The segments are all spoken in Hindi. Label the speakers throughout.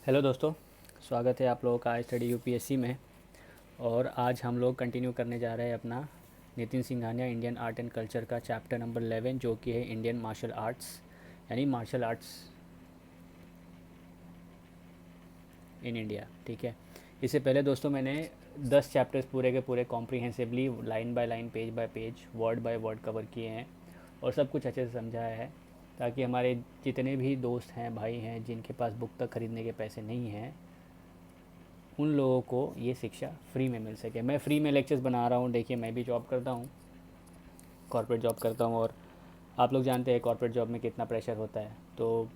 Speaker 1: हेलो दोस्तों, स्वागत है आप लोगों का स्टडी यूपीएससी में। और आज हम लोग कंटिन्यू करने जा रहे हैं अपना Nitin Singhania Indian art and culture का चैप्टर नंबर 11, जो कि है इंडियन मार्शल आर्ट्स, यानी मार्शल आर्ट्स इन इंडिया। ठीक है। इससे पहले दोस्तों मैंने 10 चैप्टर्स पूरे के पूरे comprehensively line by line, page bye page, word by word cover किए हैं और सब कुछ अच्छे से समझाया है, ताकि हमारे जितने भी दोस्त हैं, भाई हैं, जिनके पास बुक तक ख़रीदने के पैसे नहीं हैं, उन लोगों को ये शिक्षा फ्री में मिल सके। मैं फ्री में लेक्चर्स बना रहा हूँ। देखिए, मैं भी जॉब करता हूँ, कॉर्पोरेट जॉब करता हूँ, और आप लोग जानते हैं कॉर्पोरेट जॉब में कितना प्रेशर होता है। तो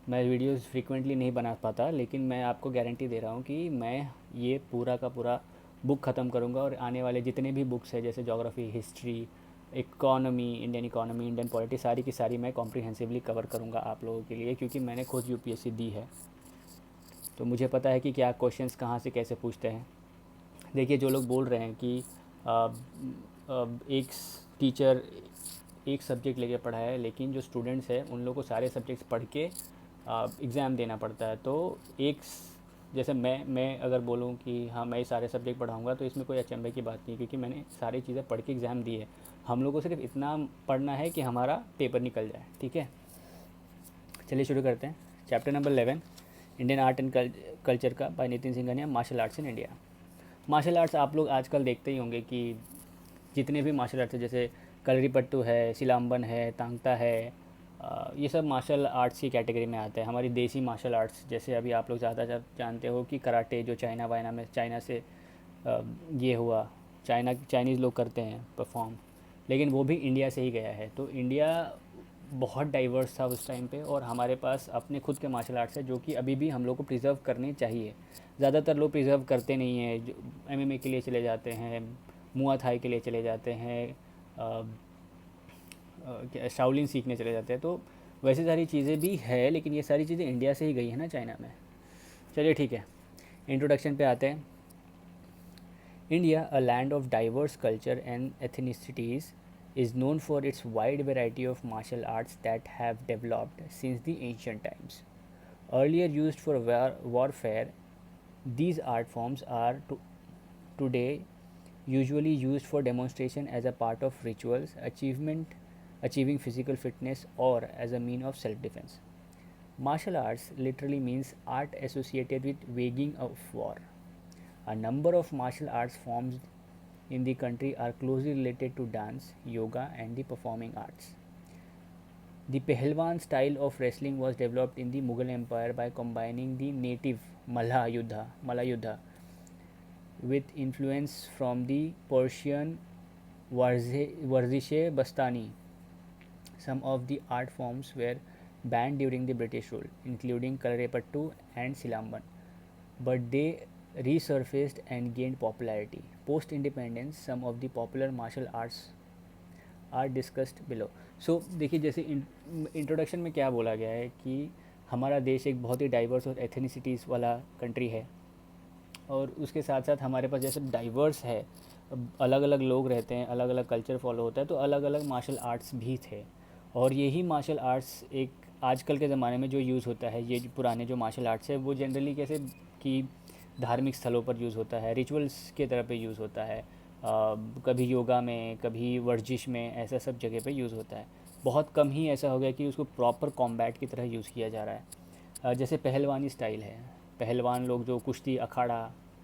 Speaker 1: मैं वीडियोस फ्रीक्वेंटली नहीं बना पाता, लेकिन मैं आपको गारंटी दे रहा हूँ कि मैं ये पूरा का पूरा बुक ख़त्म करूँगा, और आने वाले जितने भी बुक्स हैं, जैसे geography, history, economy, Indian polity, सारी की सारी मैं कॉम्प्रिहेंसिवली कवर करूँगा आप लोगों के लिए, क्योंकि मैंने खुद यूपीएससी दी है। तो मुझे पता है कि क्या क्वेश्चंस कहाँ से कैसे पूछते हैं। देखिए, जो लोग बोल रहे हैं कि एक टीचर एक सब्जेक्ट लेके पढ़ा है, लेकिन जो स्टूडेंट्स हैं उन लोगों को सारे सब्जेक्ट्स पढ़ के एग्ज़ाम देना पड़ता है। तो जैसे मैं अगर बोलूँ कि हाँ, मैं ये सारे सब्जेक्ट पढ़ाऊँगा, तो इसमें कोई अचंभे की बात नहीं, क्योंकि मैंने सारी चीज़ें पढ़ के एग्ज़ाम दी है। हम लोग को सिर्फ इतना पढ़ना है कि हमारा पेपर निकल जाए। ठीक है, चलिए शुरू करते हैं। Chapter number 11, Indian art and culture का, by Nitin Singhania, martial arts in India. Martial arts आप लोग आजकल देखते ही होंगे कि जितने भी मार्शल आर्ट्स है, जैसे कलरीपट्टू है, सिलाम्बन है, तांगता है, ये सब मार्शल आर्ट्स की कैटेगरी में आते हैं। हमारी देसी मार्शल आर्ट्स, जैसे अभी आप लोग ज़्यादा जानते हो कि कराटे, जो चाइना वाइना में, चाइना से ये हुआ, चाइनीज़ लोग करते हैं परफॉर्म, लेकिन वो भी इंडिया से ही गया है। तो इंडिया बहुत डाइवर्स था उस टाइम पे, और हमारे पास अपने खुद के मार्शल आर्ट्स है, जो कि अभी भी हम लोग को प्रिजर्व करने चाहिए। ज़्यादातर लोग प्रिजर्व करते नहीं हैं, जो एमएमए के लिए चले जाते हैं, मुआ थाई के लिए चले जाते हैं, शाओलिन सीखने चले जाते हैं। तो वैसे सारी चीज़ें भी है, लेकिन ये सारी चीज़ें इंडिया से ही गई है ना, चाइना में। चलिए ठीक है, इंट्रोडक्शन पे आते हैं। India, a land of diverse culture and ethnicities, is known for its wide variety of martial arts that have developed since the ancient times. Earlier used for warfare, these art forms are today usually used for demonstration as a part of rituals, achieving physical fitness, or as a mean of self defense. Martial arts literally means art associated with waging of war. A number of martial arts forms in the country are closely related to dance, yoga, and the performing arts. The Pehlwan style of wrestling was developed in the Mughal Empire by combining the native Malla Yuddha with influence from the Persian Warzish Bastani. Some of the art forms were banned during the British rule, including Kalarepattu and Silamban, but they resurfaced and gained popularity. Post independence, some of the popular martial arts are discussed below. So देखिए, जैसे इंट्रोडक्शन में क्या बोला गया है कि हमारा देश एक बहुत ही डाइवर्स और एथनिसिटीज़ वाला कंट्री है, और उसके साथ साथ हमारे पास जैसे डाइवर्स है, अलग अलग लोग रहते हैं, अलग अलग कल्चर फॉलो होता है, तो अलग अलग मार्शल आर्ट्स भी थे। और यही मार्शल आर्ट्स एक आजकल के ज़माने में जो यूज़ होता है, ये जो पुराने जो मार्शल आर्ट्स है, वो जनरली कैसे कि धार्मिक स्थलों पर यूज़ होता है, रिचुअल्स के तरह पे यूज़ होता है, कभी योगा में, कभी वर्जिश में, ऐसा सब जगह पे यूज़ होता है। बहुत कम ही ऐसा हो गया कि उसको प्रॉपर कॉम्बैट की तरह यूज़ किया जा रहा है। जैसे पहलवानी स्टाइल है, पहलवान लोग जो कुश्ती अखाड़ा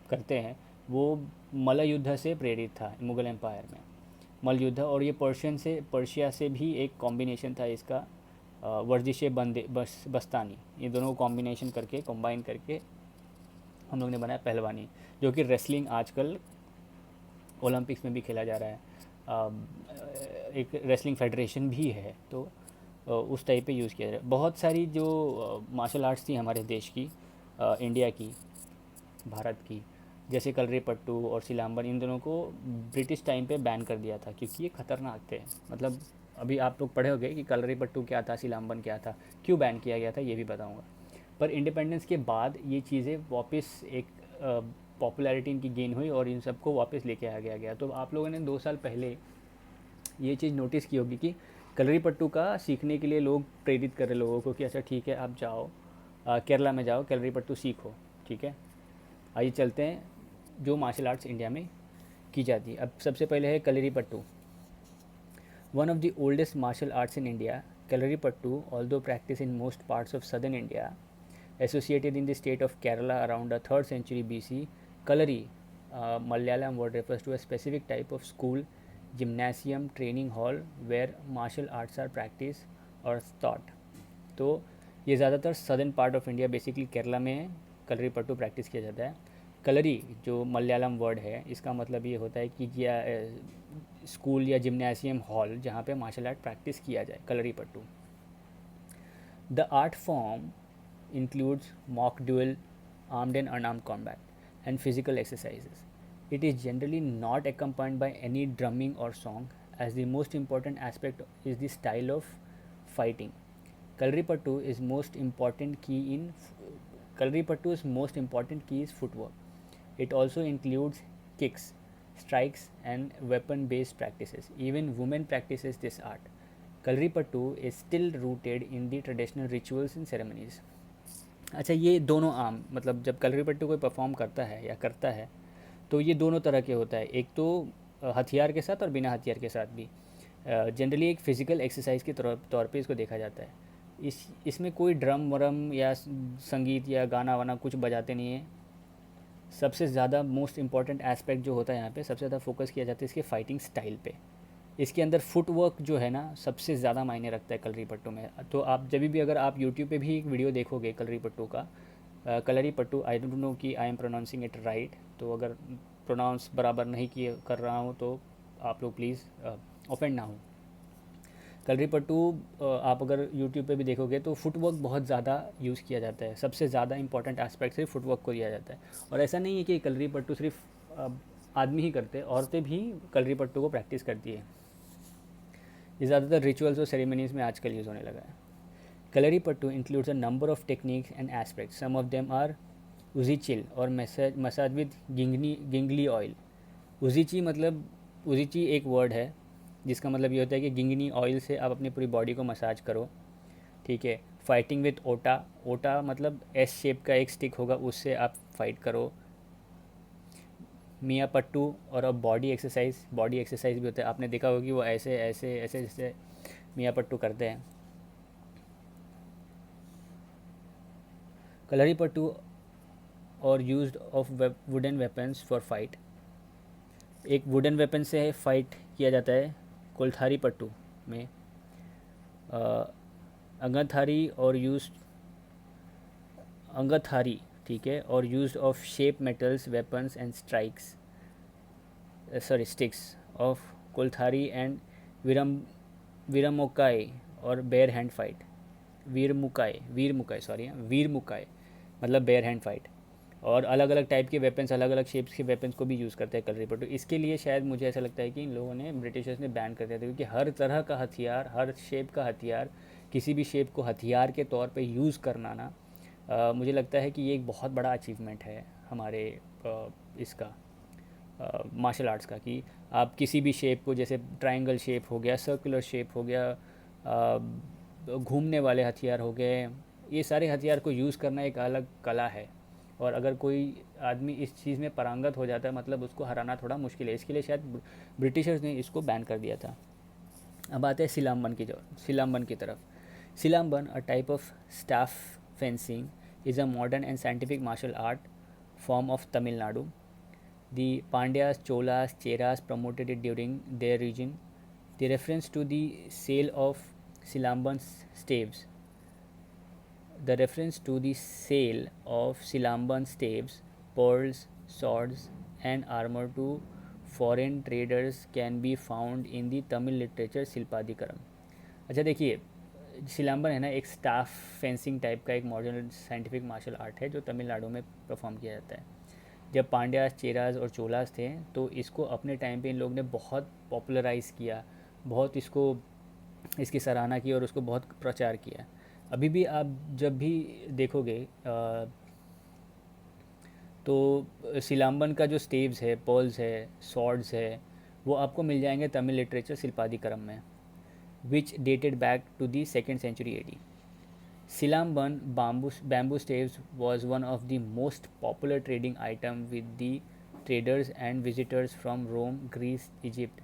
Speaker 1: करते हैं, वो मल्ल युद्ध से प्रेरित था मुग़ल एम्पायर में, मल्ल युद्ध। और ये पर्शिया से भी एक कॉम्बिनेशन था इसका, वर्जिश बस्तानी, ये दोनों को कॉम्बिनेशन करके, कंबाइन करके हम लोग ने बनाया पहलवानी, जो कि रेसलिंग आजकल ओलंपिक्स में भी खेला जा रहा है। एक रेसलिंग फेडरेशन भी है, तो उस टाइप पे यूज़ किया जा रहा है। बहुत सारी जो मार्शल आर्ट्स थी हमारे देश की, इंडिया की, भारत की, जैसे कलरीपट्टू और सिलाम्बन, इन दोनों को ब्रिटिश टाइम पे बैन कर दिया था, क्योंकि ये ख़तरनाक थे। मतलब अभी आप लोग पढ़े होंगे कि कलरीपट्टू क्या था, सिलाम्बन क्या था, क्यों बैन किया गया था, ये भी बताऊँगा। पर इंडिपेंडेंस के बाद ये चीज़ें वापस एक पॉपुलैरिटी इनकी गेन हुई, और इन सबको वापस लेके आ गया। तो आप लोगों ने 2 साल पहले ये चीज़ नोटिस की होगी कि कलरीपट्टू का सीखने के लिए लोग प्रेरित कर रहे लोगों को कि अच्छा ठीक है, आप जाओ केरला में जाओ, कलरीपट्टू सीखो, ठीक है। आइए चलते हैं जो मार्शल आर्ट्स इंडिया में की जाती है। अब सबसे पहले है Kalaripattu. One of the oldest martial arts in India, Kalaripattu, although practice in most parts of southern India, associated in the state of Kerala around the 3rd century BC. Kalari, Malayalam word, refers to a specific type of school, gymnasium, training hall where martial arts are practiced or taught. तो ये ज़्यादातर southern part of India, basically Kerala में कलरीपट्टू प्रैक्टिस किया जाता है। कलरी जो मलयालम वर्ड है, इसका मतलब ये होता है कि या स्कूल या जिम्नेशियम हॉल जहाँ पे मार्शल आर्ट प्रैक्टिस किया जाए, Kalaripattu. The art form includes mock duel, armed and unarmed combat, and physical exercises. It is generally not accompanied by any drumming or song, as the most important aspect is the style of fighting. Kalripattu is most important key in Kalripattu's most important key is footwork. It also includes kicks, strikes, and weapon-based practices. Even women practices this art. Kalripattu is still rooted in the traditional rituals and ceremonies. अच्छा, ये दोनों आम, मतलब जब कलरीपट्टू कोई परफॉर्म करता है या करता है तो ये दोनों तरह के होता है। एक तो हथियार के साथ और बिना हथियार के साथ भी। जनरली एक फ़िज़िकल एक्सरसाइज के तौर पे इसको देखा जाता है। इसमें कोई ड्रम वरम या संगीत या गाना वाना कुछ बजाते नहीं है। सबसे ज़्यादा मोस्ट इम्पॉर्टेंट एस्पेक्ट जो होता है यहाँ पे, सबसे ज़्यादा फोकस किया जाता है इसके फाइटिंग स्टाइल पे। इसके अंदर फुटवर्क जो है ना, सबसे ज़्यादा मायने रखता है कलरीपट्टू में। तो आप जब भी अगर आप यूट्यूब पे भी एक वीडियो देखोगे कलरीपट्टू का, कलरीपट्टू, आई डोंट नो कि I am pronouncing it right, तो अगर प्रोनाउंस बराबर नहीं किए कर रहा हूँ तो आप लोग प्लीज़ ऑफेंड ना हो। कलरीपट्टू आप अगर यूट्यूब पे भी देखोगे तो फुटवर्क बहुत ज़्यादा यूज़ किया जाता है। सबसे ज़्यादा इंपॉर्टेंट एस्पेक्ट सिर्फ फुटवर्क को दिया जाता है। और ऐसा नहीं है कि कलरीपट्टू सिर्फ आदमी ही करते, औरतें भी कलरीपट्टू को प्रैक्टिस करती है। ये ज़्यादातर रिचुअल्स और सेरेमनीज़ में आजकल यूज़ होने लगा है। Kalaripattu includes a number of techniques and aspects. Some of them are Uzhichil or massage with gingelly oil. Uzhichi एक वर्ड है जिसका मतलब ये होता है कि गिंगनी ऑयल से आप अपनी पूरी बॉडी को मसाज करो, ठीक है। फाइटिंग विद ओटा, ओटा मतलब एस शेप का एक स्टिक होगा, उससे आप फाइट करो। मियाँ पट्टू और अब बॉडी एक्सरसाइज भी होता है। आपने देखा होगा कि वो ऐसे ऐसे ऐसे जैसे मियाँ पट्टू करते हैं। कलरीपट्टू और used of wooden weapons for fight. एक वुडन वेपन से फाइट किया जाता है कोलथारी पट्टू में। अंगथारी, ठीक है, और use of sharp metals weapons and sticks of Kolthari and Verumkai or bare hand fight. वीरमुकाई मतलब बेयर हैंड फाइट। और अलग अलग टाइप के वेपन्स, अलग अलग शेप्स के वेपन्स को भी यूज़ करते हैं कलरीपट्टू। इसके लिए शायद मुझे ऐसा लगता है कि इन लोगों ने, ब्रिटिशर्स ने बैन कर दिया था, क्योंकि हर तरह का हथियार, हर शेप का हथियार, किसी भी शेप को हथियार के तौर पे यूज़ करना ना, मुझे लगता है कि ये एक बहुत बड़ा अचीवमेंट है हमारे इसका मार्शल आर्ट्स का, कि आप किसी भी शेप को, जैसे ट्रायंगल शेप हो गया, सर्कुलर शेप हो गया, घूमने वाले हथियार हो गए, ये सारे हथियार को यूज़ करना एक अलग कला है। और अगर कोई आदमी इस चीज़ में पारंगत हो जाता है, मतलब उसको हराना थोड़ा मुश्किल है। इसके लिए शायद ब्रिटिशर्स ने इसको बैन कर दिया था। अब आते हैं सिलाम्बन की तरफ। Silambam, a type of staff fencing, is a modern and scientific martial art form of Tamil Nadu. The Pandyas, Cholas, Cheras promoted it during their reign. The reference to the sale of Silamban staves, pearls, swords, and armor to foreign traders can be found in the Tamil literature Silpadikaram. अच्छा देखिए, सिलाम्बन है ना, एक स्टाफ फेंसिंग टाइप का एक मॉडर्न साइंटिफिक मार्शल आर्ट है जो तमिलनाडु में परफॉर्म किया जाता है। जब पांड्यास, चेराज और चोलास थे तो इसको अपने टाइम पे इन लोग ने बहुत पॉपुलराइज़ किया, बहुत इसकी सराहना की और उसको बहुत प्रचार किया। अभी भी आप जब भी देखोगे तो सिलाम्बन का जो स्टेव्स है, पर्ल्स है, सॉर्ड्स है, वो आपको मिल जाएंगे तमिल लिटरेचर शिल्पादिकरम में, which dated back to the 2nd century AD. Silamban bamboo staves was one of the most popular trading item with the traders and visitors from Rome, Greece, Egypt.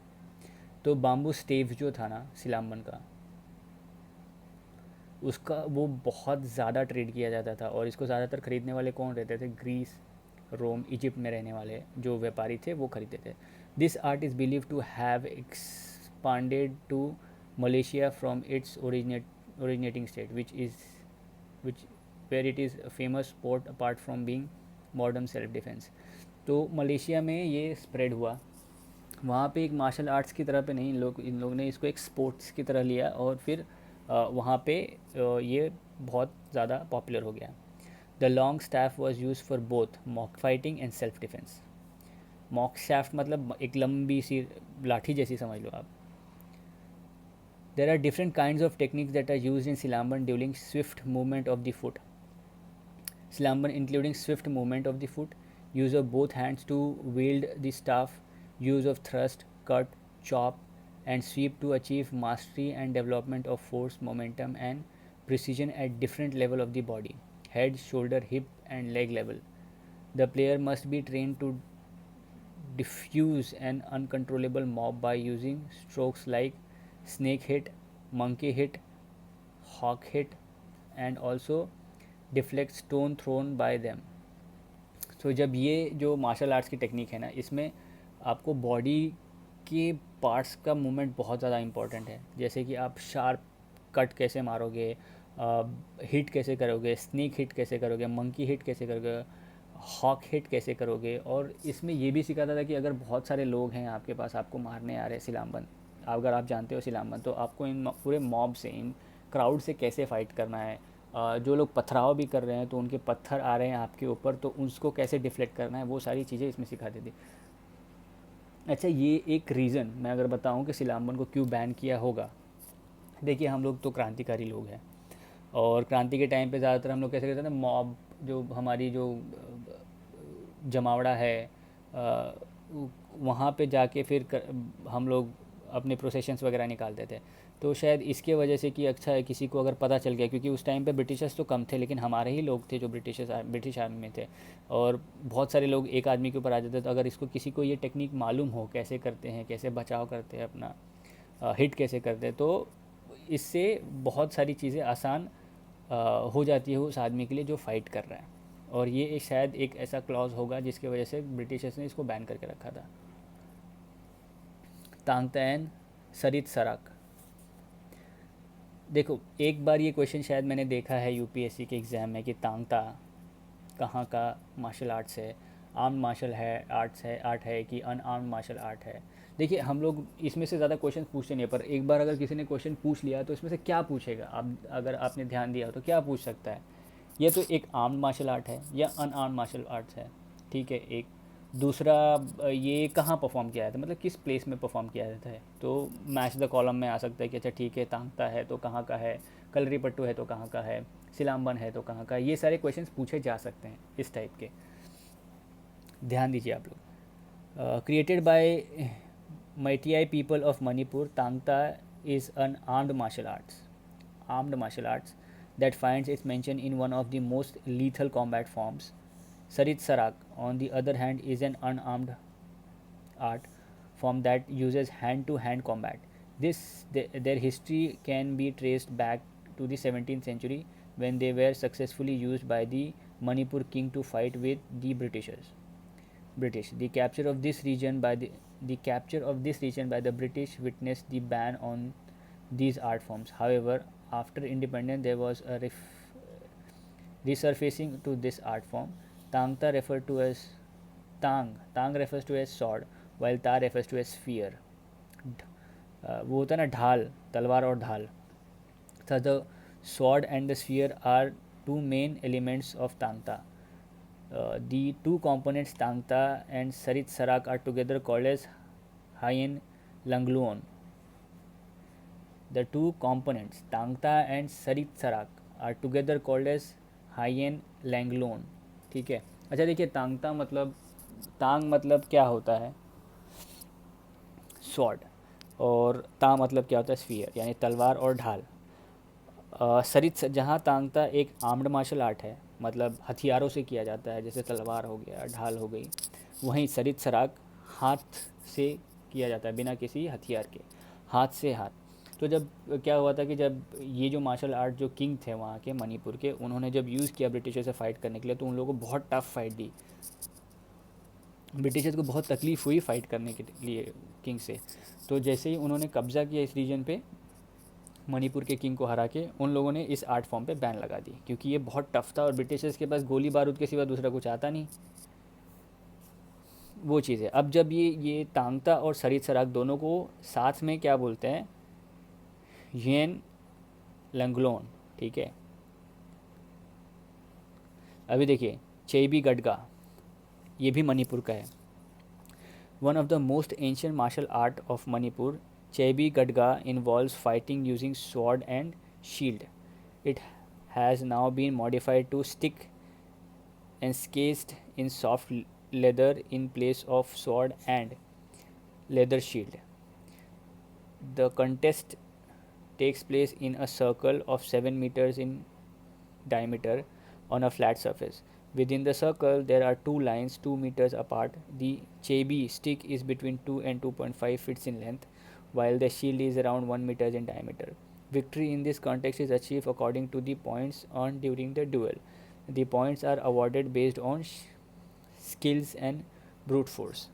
Speaker 1: तो बाम्बू स्टेव जो था ना सिलाम्बन का, उसका वो बहुत ज़्यादा ट्रेड किया जाता था और इसको ज़्यादातर ख़रीदने वाले कौन रहते थे? ग्रीस, रोम, इजिप्ट में रहने वाले जो व्यापारी थे वो खरीदते थे. This art is believe to have expanded to Malaysia from its originating state, which where it is a famous sport apart from being modern self defense. तो मलेशिया में ये स्प्रेड हुआ. वहाँ पे एक मार्शल आर्ट्स की तरह पे नहीं, इन लोग ने इसको एक स्पोर्ट्स की तरह लिया और फिर वहाँ पे ये बहुत ज़्यादा पॉपुलर हो गया. The long staff was use for both mock fighting and self defence. Mock staff मतलब एक लंबी सी लाठी जैसी समझ लो आप. There are different kind of techniques that are use in Silambam during swift movement of the foot. Silamban including swift movement of the foot, use of both hands to wield the staff, use of thrust, cut, chop, and sweep to achieve mastery and development of force, momentum, and precision at different level of the body, head, shoulder, hip, and leg level. The player must be trained to diffuse an uncontrollable mob by using strokes like snake hit, monkey hit, hawk hit, and also deflect stone thrown by them. तो जब ये जो मार्शल आर्ट्स की टेक्निक है ना, इसमें आपको बॉडी के पार्ट्स का मूवमेंट बहुत ज़्यादा इंपॉर्टेंट है. जैसे कि आप शार्प कट कैसे मारोगे, हिट कैसे करोगे, स्नेक हिट कैसे करोगे, मंकी हिट कैसे करोगे, हॉक हिट कैसे करोगे. और इसमें ये भी सिखाता था कि अगर बहुत सारे लोग हैं आपके पास, आपको मारने आ रहे हैं सिलाम्बन, अगर आप जानते हो सिलाम्बन, तो आपको इन पूरे मॉब से, इन क्राउड से कैसे फ़ाइट करना है. जो लोग पथराव भी कर रहे हैं तो उनके पत्थर आ रहे हैं आपके ऊपर, तो उसको कैसे डिफ्लेक्ट करना है, वो सारी चीज़ें इसमें सिखाती थी. अच्छा, ये एक रीज़न मैं अगर बताऊं कि सिलाम्बन को क्यों बैन किया होगा. देखिए, हम लोग तो क्रांतिकारी लोग हैं और क्रांति के टाइम पे ज़्यादातर हम लोग कैसे कहते हैं ना, मॉब जो हमारी जो जमावड़ा है, वहाँ पे जाके फिर हम लोग अपने प्रोसेशंस वगैरह निकालते थे. तो शायद इसके वजह से कि अच्छा है किसी को अगर पता चल गया, क्योंकि उस टाइम पे ब्रिटिशर्स तो कम थे लेकिन हमारे ही लोग थे जो ब्रिटिश आर्मी में थे और बहुत सारे लोग एक आदमी के ऊपर आ जाते. तो अगर इसको किसी को ये टेक्निक मालूम हो कैसे करते हैं, कैसे बचाव करते हैं अपना, हिट कैसे करते हैं, तो इससे बहुत सारी चीज़ें आसान हो जाती है उस आदमी के लिए जो फाइट कर रहा है. और ये शायद एक ऐसा क्लॉज होगा जिसकी वजह से ब्रिटिशर्स ने इसको बैन करके रखा था. तांगतैन सरित सराक. देखो, एक बार ये क्वेश्चन शायद मैंने देखा है यूपीएससी के एग्ज़ाम में कि तांगता कहाँ का मार्शल आर्ट्स है, आर्म्ड मार्शल आर्ट है कि अनआर्म्ड मार्शल आर्ट है. देखिए, हम लोग इसमें से ज़्यादा क्वेश्चन पूछते नहीं है, पर एक बार अगर किसी ने क्वेश्चन पूछ लिया तो इसमें से क्या पूछेगा, आप अगर आपने ध्यान दिया हो तो क्या पूछ सकता है. ये तो एक आर्म्ड मार्शल आर्ट है या अनआर्म्ड मार्शल आर्ट्स है, ठीक है. एक दूसरा, ये कहाँ परफॉर्म किया जाता है, मतलब किस प्लेस में परफॉर्म किया जाता है. तो मैच द कॉलम में आ सकता है कि अच्छा ठीक है, तांगता है तो कहाँ का है, कलरीपट्टू है तो कहाँ का है, सिलाम्बन है तो कहाँ का है. ये सारे क्वेश्चंस पूछे जा सकते हैं इस टाइप के. ध्यान दीजिए आप लोग. Created by Meitei people of Manipur, Thangta is an armed martial arts that finds its mention in one of the most lethal combat forms. Sarit Sarak, on the other hand, is an unarmed art form that uses hand-to-hand combat. Their history can be traced back to the 17th century when they were successfully used by the Manipur king to fight with the British. The capture of this region by the British witnessed the ban on these art forms. However, after independence, there was a resurfacing to this art form. Tangta referred to as Tang refers to as sword, while Ta refers to as spear. वो होता है ना ढाल, तलवार और ढाल. So the sword and the spear are two main elements of Tangta. The two components Tangta and Sarit Sarak are together called as Hayen Langluon. The two components Tangta and Sarit Sarak are together called as Hayen Langluon. ठीक है. अच्छा, देखिए, तांगता मतलब, तांग मतलब क्या होता है, स्वॉर्ड, और ता मतलब क्या होता है, स्फीयर, यानी तलवार और ढाल. सरित जहाँ तांगता एक आर्म्ड मार्शल आर्ट है, मतलब हथियारों से किया जाता है, जैसे तलवार हो गया, ढाल हो गई, वहीं सरित सराग हाथ से किया जाता है, बिना किसी हथियार के, हाथ से हाथ। तो जब क्या हुआ था कि जब ये जो मार्शल आर्ट जो किंग थे वहाँ के मणिपुर के, उन्होंने जब यूज़ किया ब्रिटिशर से फाइट करने के लिए, तो उन लोगों को बहुत टफ फाइट दी। ब्रिटिशर्स को बहुत तकलीफ़ हुई फाइट करने के लिए किंग से। तो जैसे ही उन्होंने कब्ज़ा किया इस रीजन पे, मणिपुर के किंग को हरा के, उन लोगों ने इस आर्ट फॉर्म पे बैन लगा दी, क्योंकि ये बहुत टफ था और ब्रिटिशर्स के पास गोली बारूद के सिवा दूसरा कुछ आता नहीं। वो चीज़ है। अब जब ये तांगता और सरित सराग दोनों को साथ में क्या बोलते हैं, येन लंगलोन, ठीक है। अभी देखिए चेबी गडगा, ये भी मणिपुर का है। One of the most ancient martial art of Manipur, Cheibi Gadga involves fighting using sword and shield. It has now been modified to stick encased in soft leather in place of sword and leather shield. The contest takes place in a circle of 7 meters in diameter on a flat surface. Within the circle, there are two lines 2 meters apart. The chebi stick is between 2 and 2.5 feet in length, while the shield is around 1 meter in diameter. Victory in this context is achieved according to the points earned during the duel. The points are awarded based on skills and brute force.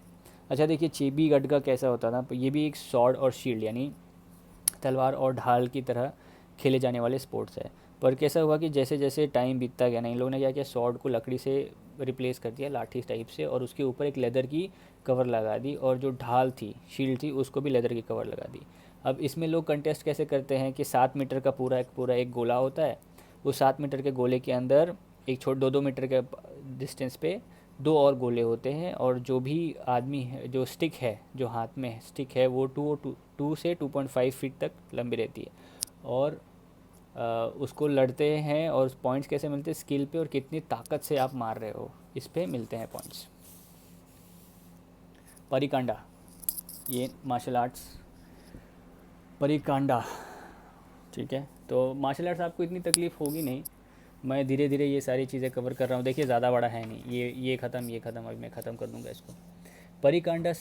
Speaker 1: अच्छा देखिए चेबी गढ़ कैसा होता था, ये भी एक सॉर्ड और शील्ड यानी तलवार और ढाल की तरह खेले जाने वाले स्पोर्ट्स है। पर कैसा हुआ कि जैसे जैसे टाइम बीतता गया ना, इन लोगों ने क्या किया, सॉर्ड को लकड़ी से रिप्लेस कर दिया, लाठी टाइप से, और उसके ऊपर एक लेदर की कवर लगा दी, और जो ढाल थी, शील्ड थी, उसको भी लेदर की कवर लगा दी। अब इसमें लोग कंटेस्ट कैसे करते हैं कि 7 मीटर का पूरा एक गोला होता है, उस 7 मीटर के गोले के अंदर एक 2 मीटर के डिस्टेंस पे दो और गोले होते हैं, और जो भी आदमी है, जो स्टिक है, जो हाथ में स्टिक है, वो 2 से 2.5 फीट तक लंबी रहती है, और उसको लड़ते हैं। और पॉइंट्स कैसे मिलते हैं, स्किल पे और कितनी ताकत से आप मार रहे हो, इस पे मिलते हैं पॉइंट्स। परिकांडा, ये मार्शल आर्ट्स परिकांडा, ठीक है। तो मार्शल आर्ट्स आपको इतनी तकलीफ़ होगी नहीं, मैं धीरे धीरे ये सारी चीज़ें कवर कर रहा हूँ। देखिए ज़्यादा बड़ा है नहीं, ये ख़त्म, अभी मैं ख़त्म कर दूँगा इसको। परिकांडा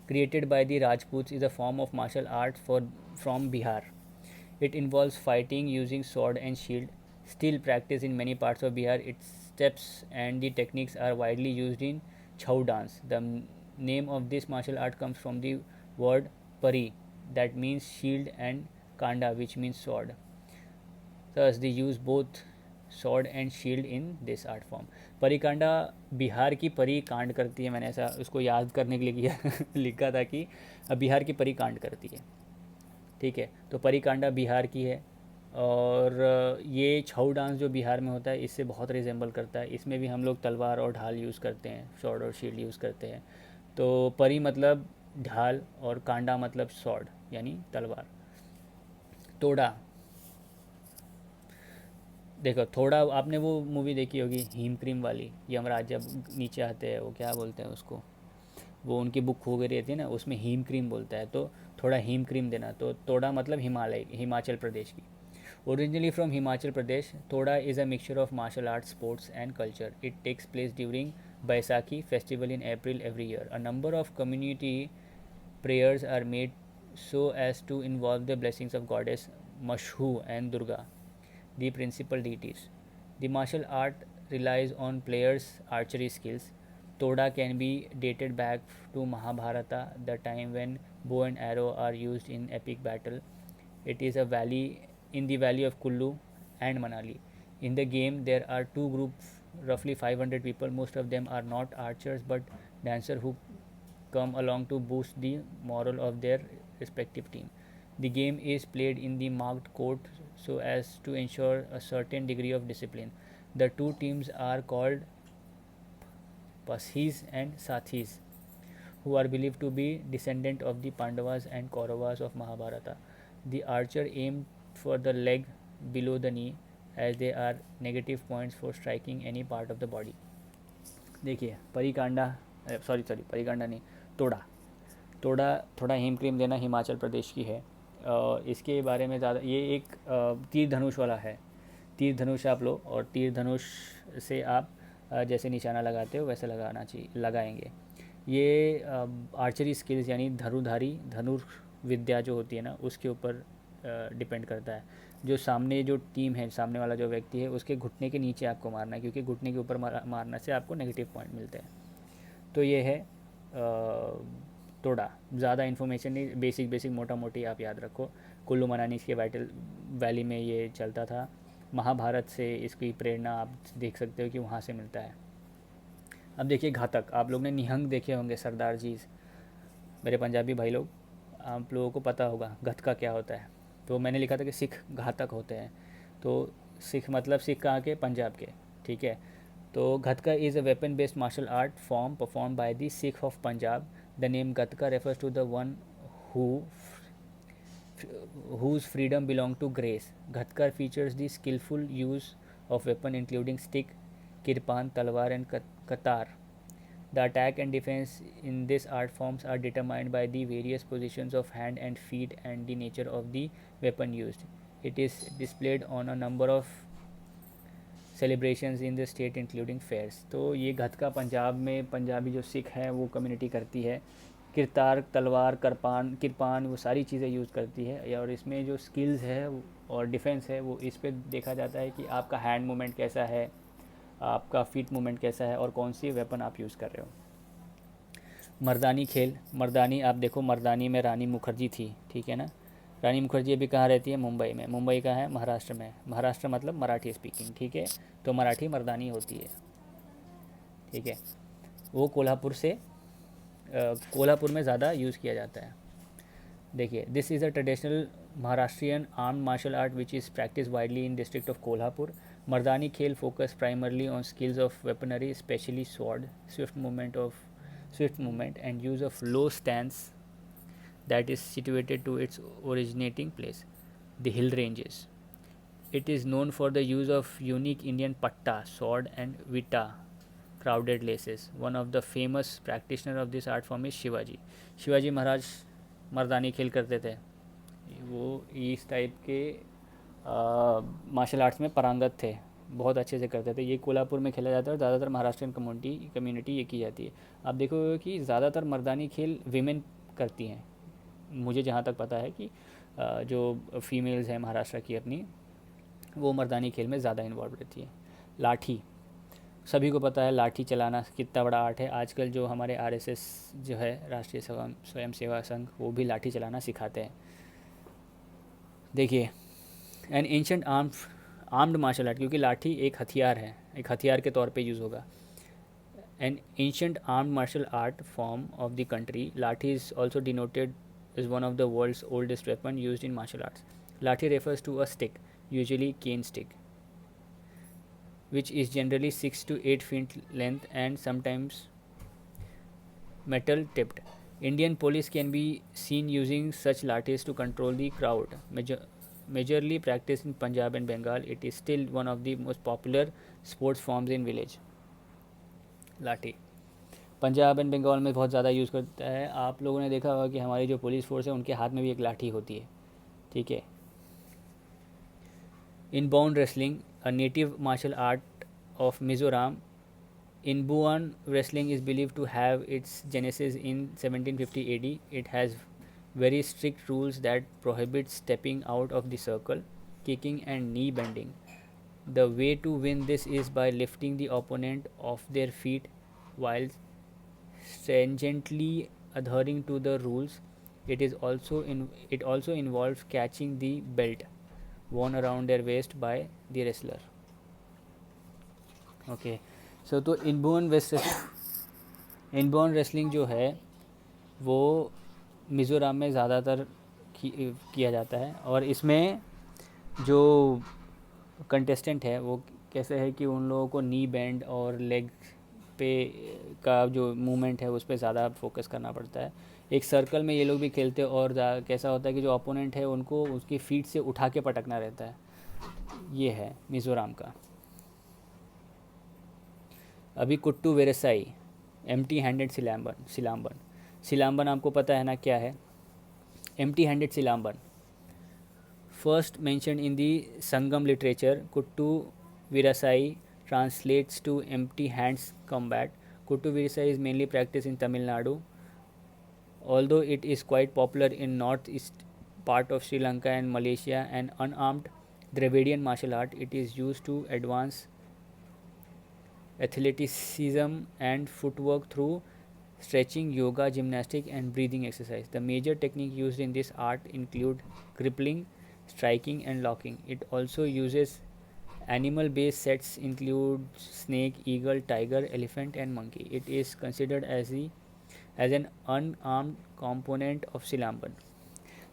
Speaker 1: created by the Rajputs is a form of martial art from Bihar. It involves fighting using sword and shield. Still practiced in many parts of Bihar, its steps and the techniques are widely used in Chhau dance. The name of this martial art comes from the word pari, that means shield, and kanda, which means sword. Thus, they use both sword and shield in this art form. परिकांडा Bihar की परी कांड करती है, मैंने ऐसा उसको याद करने के लिए किया लिखा था कि बिहार की परी कांड करती है, ठीक है। तो परिकांडा बिहार की है, और ये छऊ डांस जो बिहार में होता है इससे बहुत रिजेंबल करता है। इसमें भी हम लोग तलवार और ढाल यूज़ करते हैं, स्वॉर्ड और शील्ड यूज़ करते हैं। तो परी मतलब ढाल और कांडा मतलब स्वॉर्ड यानी तलवार। तोड़ा, देखो थोड़ा आपने वो मूवी देखी होगी हिम क्रीम वाली, यमराज जब नीचे आते हैं, वो क्या बोलते हैं उसको, वो उनकी बुक खो गई रहती है ना, उसमें हिम क्रीम बोलता है, तो थोड़ा हिम क्रीम देना। तो तोड़ा मतलब हिमालय, हिमाचल प्रदेश की। Originally from Himachal Pradesh, Thoda is a mixture of martial art, sports and culture. It takes place during Baisakhi festival in April every year. A number of community prayers are made so as to involve the blessings of goddess Mashu and Durga, the principal deities. The martial art relies on players' archery skills. Toda can be dated back to Mahabharata, the time when bow and arrow are used in epic battle. It is a valley in the valley of Kullu and Manali. In the game, there are two groups, roughly 500 people. Most of them are not archers but dancers who come along to boost the morale of their respective team. The game is played in the marked court so as to ensure a certain degree of discipline. The two teams are called Pasis and Sathis, who are believed to be descendant of the Pandavas and Kauravas of Mahabharata. The archer aimed for the leg below the knee, as they are negative points for striking any part of the body. देखिए परिकांडा, सॉरी परिकांडा नहीं, तोड़ा। तोड़ा थोड़ा हिम क्रीम देना हिमाचल प्रदेश की है। इसके बारे में ज़्यादा, ये एक तीर धनुष वाला है। तीर धनुष आप लो और तीर धनुष से आप जैसे निशाना लगाते हो वैसे लगाना चाहिए, लगाएंगे। ये आर्चरी स्किल्स यानी धनुर्विद्या जो होती है ना, उसके ऊपर डिपेंड करता है। जो सामने जो टीम है, सामने वाला जो व्यक्ति है, उसके घुटने के नीचे आपको मारना है, क्योंकि घुटने के ऊपर मारने से आपको नेगेटिव पॉइंट मिलते हैं। तो ये है टोडा। ज़्यादा इन्फॉर्मेशन नहीं, बेसिक बेसिक मोटा मोटी आप याद रखो। कुल्लू मनाली के वाइटल वैली में ये चलता था। महाभारत से इसकी प्रेरणा आप देख सकते हो कि वहाँ से मिलता है। अब देखिए घातक, आप लोग ने निहंग देखे होंगे, सरदार जी, मेरे पंजाबी भाई लोग, आप लोगों को पता होगा घटका क्या होता है। तो मैंने लिखा था कि सिख घातक होते हैं, तो सिख मतलब सिख कहाँ के, पंजाब के, ठीक है। तो Gatka is a weapon based martial art form perform by the Sikh of Punjab. The name Gatka refers to the one who whose freedom belong to grace. Ghatkar features the skillful use of weapon including stick, kirpan, talwar and katar. The attack and defense in this art forms are determined by the various positions of hand and feet and the nature of the weapon used. It is displayed on a number of celebrations in the state including fairs. तो ये घटका पंजाब में पंजाबी जो सिख है वो कम्युनिटी करती है। किरतार, तलवार, किरपान वो सारी चीज़ें यूज़ करती है। और इसमें जो स्किल्स है और डिफेंस है वो इस पर देखा जाता है कि आपका हैंड मूवमेंट कैसा है, आपका फीट मूवमेंट कैसा है और कौन सी वेपन आप यूज़ कर रहे हो। मर्दानी खेल, मर्दानी आप देखो, मर्दानी में रानी मुखर्जी थी, ठीक है ना। रानी मुखर्जी अभी कहाँ रहती है, मुंबई में। मुंबई कहाँ है, महाराष्ट्र में। महाराष्ट्र मतलब मराठी स्पीकिंग, ठीक है। तो मराठी मर्दानी होती है, ठीक है। वो कोल्हापुर में ज़्यादा यूज़ किया जाता है। देखिए, this is a traditional Maharashtrian arm martial art which is practice widely in district of Kolhapur. Mardani Khel focus primarily on skills of weaponry, especially sword, swift movement and use of low stance that is situated to its originating place, the hill ranges. It is known for the use of unique Indian patta, sword and vita crowded laces. One of the famous practitioner of this art form is Shivaji. Shivaji Maharaj Mardani Khel करते थे। वो इस टाइप के मार्शल आर्ट्स में पारंगत थे, बहुत अच्छे से करते थे। ये कोल्हापुर में खेला जाता है और ज़्यादातर महाराष्ट्रियन कम्युनिटी ये की जाती है। आप देखोगे कि ज़्यादातर मर्दानी खेल विमेन करती हैं। मुझे जहाँ तक पता है कि जो फीमेल्स हैं महाराष्ट्र की अपनी, वो मर्दानी खेल में ज़्यादा इन्वॉल्व रहती है। लाठी, सभी को पता है लाठी चलाना कितना बड़ा आर्ट है। आजकल जो हमारे RSS जो है, राष्ट्रीय स्वयं सेवा संघ, वो भी लाठी चलाना सिखाते हैं। देखिए, an ancient armed martial art, क्योंकि लाठी एक हथियार है, एक हथियार के तौर पे यूज़ होगा। An ancient armed martial art form of the country, lathi is also denoted is one of the world's oldest weapon used in martial arts. Lathi refers to a stick, usually cane stick, which is generally 6 to 8 feet length and sometimes metal tipped. Indian police can be seen using such lathis to control the crowd. Majorly practiced in Punjab and Bengal, it is still one of the most popular sports forms in village. लाठी पंजाब एंड बंगाल में बहुत ज़्यादा यूज़ करता है। आप लोगों ने देखा होगा कि हमारी जो पुलिस फोर्स है उनके हाथ में भी एक लाठी होती है, ठीक है। Inbuan wrestling, a native martial art of Mizoram. Inbuan wrestling is believe to have its genesis in 1750 AD. It has very strict rules that prohibit stepping out of the circle, kicking and knee bending. The way to win this is by lifting the opponent off their feet while stringently adhering to the rules. It also involves catching the belt worn around their waist by the wrestler. Okay, so तो इनबोर्न रेसलिंग जो है वो मिज़ोरम में ज़्यादातर किया जाता है। और इसमें जो कंटेस्टेंट है वो कैसे है कि उन लोगों को नी बैंड और लेग पे का जो मूवमेंट है उस पर ज़्यादा फोकस करना पड़ता है। एक सर्कल में ये लोग भी खेलते हैं और कैसा होता है कि जो अपोनेंट है उनको उसकी फीट से उठा के पटकना रहता है। ये है मिज़ोरम का। अभी कुट्टू वेरसाई, एम्प्टी हैंडेड सिलाम्बन। सिलाम्बन आपको पता है ना क्या है, empty handed Silambam. First mentioned in the Sangam literature, Kuttu Virasai translates to empty hands combat. Kuttu Virasai is mainly practiced in Tamil Nadu, although it is quite popular in northeast part of Sri Lanka and Malaysia. An unarmed Dravidian martial art, it is used to advance athleticism and footwork through stretching, yoga, gymnastic, and breathing exercise. The major technique used in this art include crippling, striking, and locking. It also uses animal-based sets include snake, eagle, tiger, elephant, and monkey. It is considered as an unarmed component of सिलाम्बन.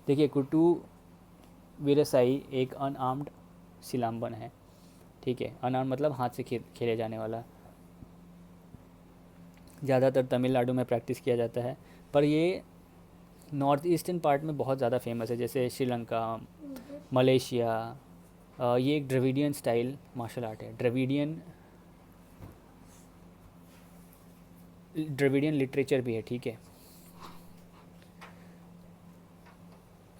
Speaker 1: देखिए कुटू वीरसाई एक अनआर्म्ड सिलाम्बन है, ठीक है. अनआर्म मतलब हाथ से खेले जाने वाला. ज़्यादातर तमिलनाडु में प्रैक्टिस किया जाता है, पर ये नॉर्थ ईस्टर्न पार्ट में बहुत ज़्यादा फेमस है, जैसे श्रीलंका, मलेशिया. ये एक द्रविडियन स्टाइल मार्शल आर्ट है. द्रविडियन लिटरेचर भी है, ठीक है.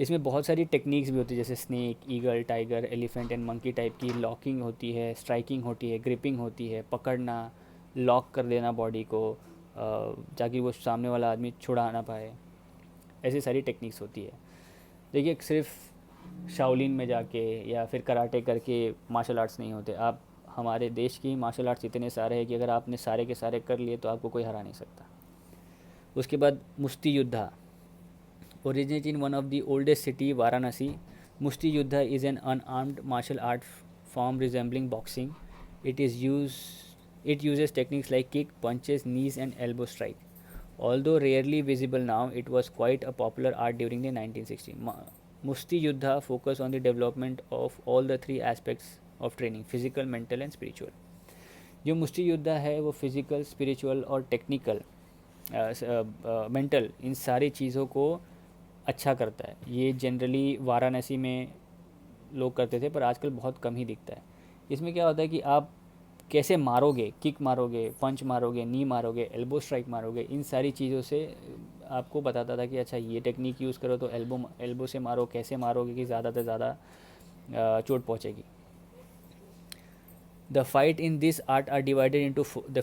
Speaker 1: इसमें बहुत सारी टेक्निक्स भी होती है, जैसे snake, eagle, tiger, elephant and monkey type की. लॉकिंग होती है, स्ट्राइकिंग होती है, ग्रिपिंग होती है, पकड़ना, लॉक कर देना बॉडी को ताकि वो सामने वाला आदमी छुड़ा ना पाए. ऐसी सारी टेक्निक्स होती है. देखिए सिर्फ शाओलिन में जाके या फिर कराटे करके मार्शल आर्ट्स नहीं होते. आप हमारे देश की मार्शल आर्ट्स इतने सारे हैं कि अगर आपने सारे के सारे कर लिए तो आपको कोई हरा नहीं सकता. उसके बाद मुष्टि युद्धा originated in one of the oldest city Varanasi. Mushti Yuddha is an unarmed martial art form resembling boxing. It uses techniques like kick, punches, knees and elbow strike. Although rarely visible now, it was quite a popular art during the 1960s. Mushti Yuddha focus on the development of all the three aspects of training: physical, mental and spiritual. जो मुष्टि युद्धा है वो फिज़िकल, स्पिरिचुअल और टेक्निकल, मेंटल, इन सारी चीज़ों को अच्छा करता है. ये जनरली वाराणसी में लोग करते थे, पर आजकल बहुत कम ही दिखता है. इसमें क्या होता है कि आप कैसे मारोगे, किक मारोगे, पंच मारोगे, नी मारोगे, एल्बो स्ट्राइक मारोगे, इन सारी चीज़ों से आपको बताता था कि अच्छा ये टेक्निक यूज़ करो तो एल्बो से मारो, कैसे मारोगे कि ज़्यादा से ज़्यादा चोट पहुँचेगी. The fight in this art are divided into the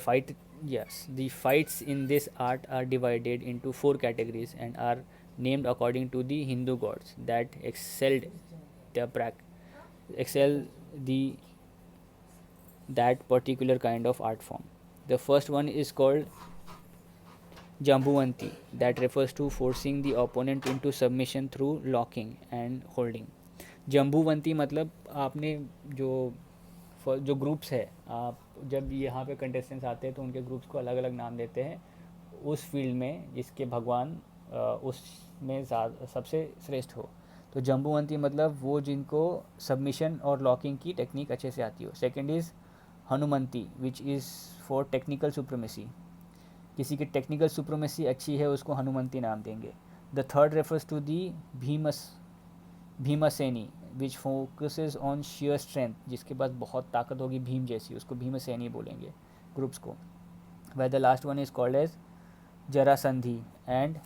Speaker 1: fights in this art are divided into 4 categories and are named according to the Hindu gods that excel the that particular kind of art form. The first one is called Jambuvanti, that refers to forcing the opponent into submission through locking and holding. जम्बूवंती मतलब आपने जो ग्रुप्स है, आप जब यहाँ पे कंटेस्टेंट्स आते हैं तो उनके ग्रुप्स को अलग अलग नाम देते हैं उस फील्ड में जिसके भगवान उसमें सबसे श्रेष्ठ हो. तो जम्बूवंती मतलब वो जिनको सबमिशन और लॉकिंग की टेक्निक अच्छे से आती हो. Second is Hanumanti which is for technical supremacy. किसी की टेक्निकल सुप्रीमेसी अच्छी है उसको हनुमंती नाम देंगे. The third refers to the Bhimseni which focuses on sheer strength. जिसके पास बहुत ताकत होगी भीम जैसी, उसको भीमसेनी बोलेंगे ग्रुप्स को. The last one is called as Jarasandhi and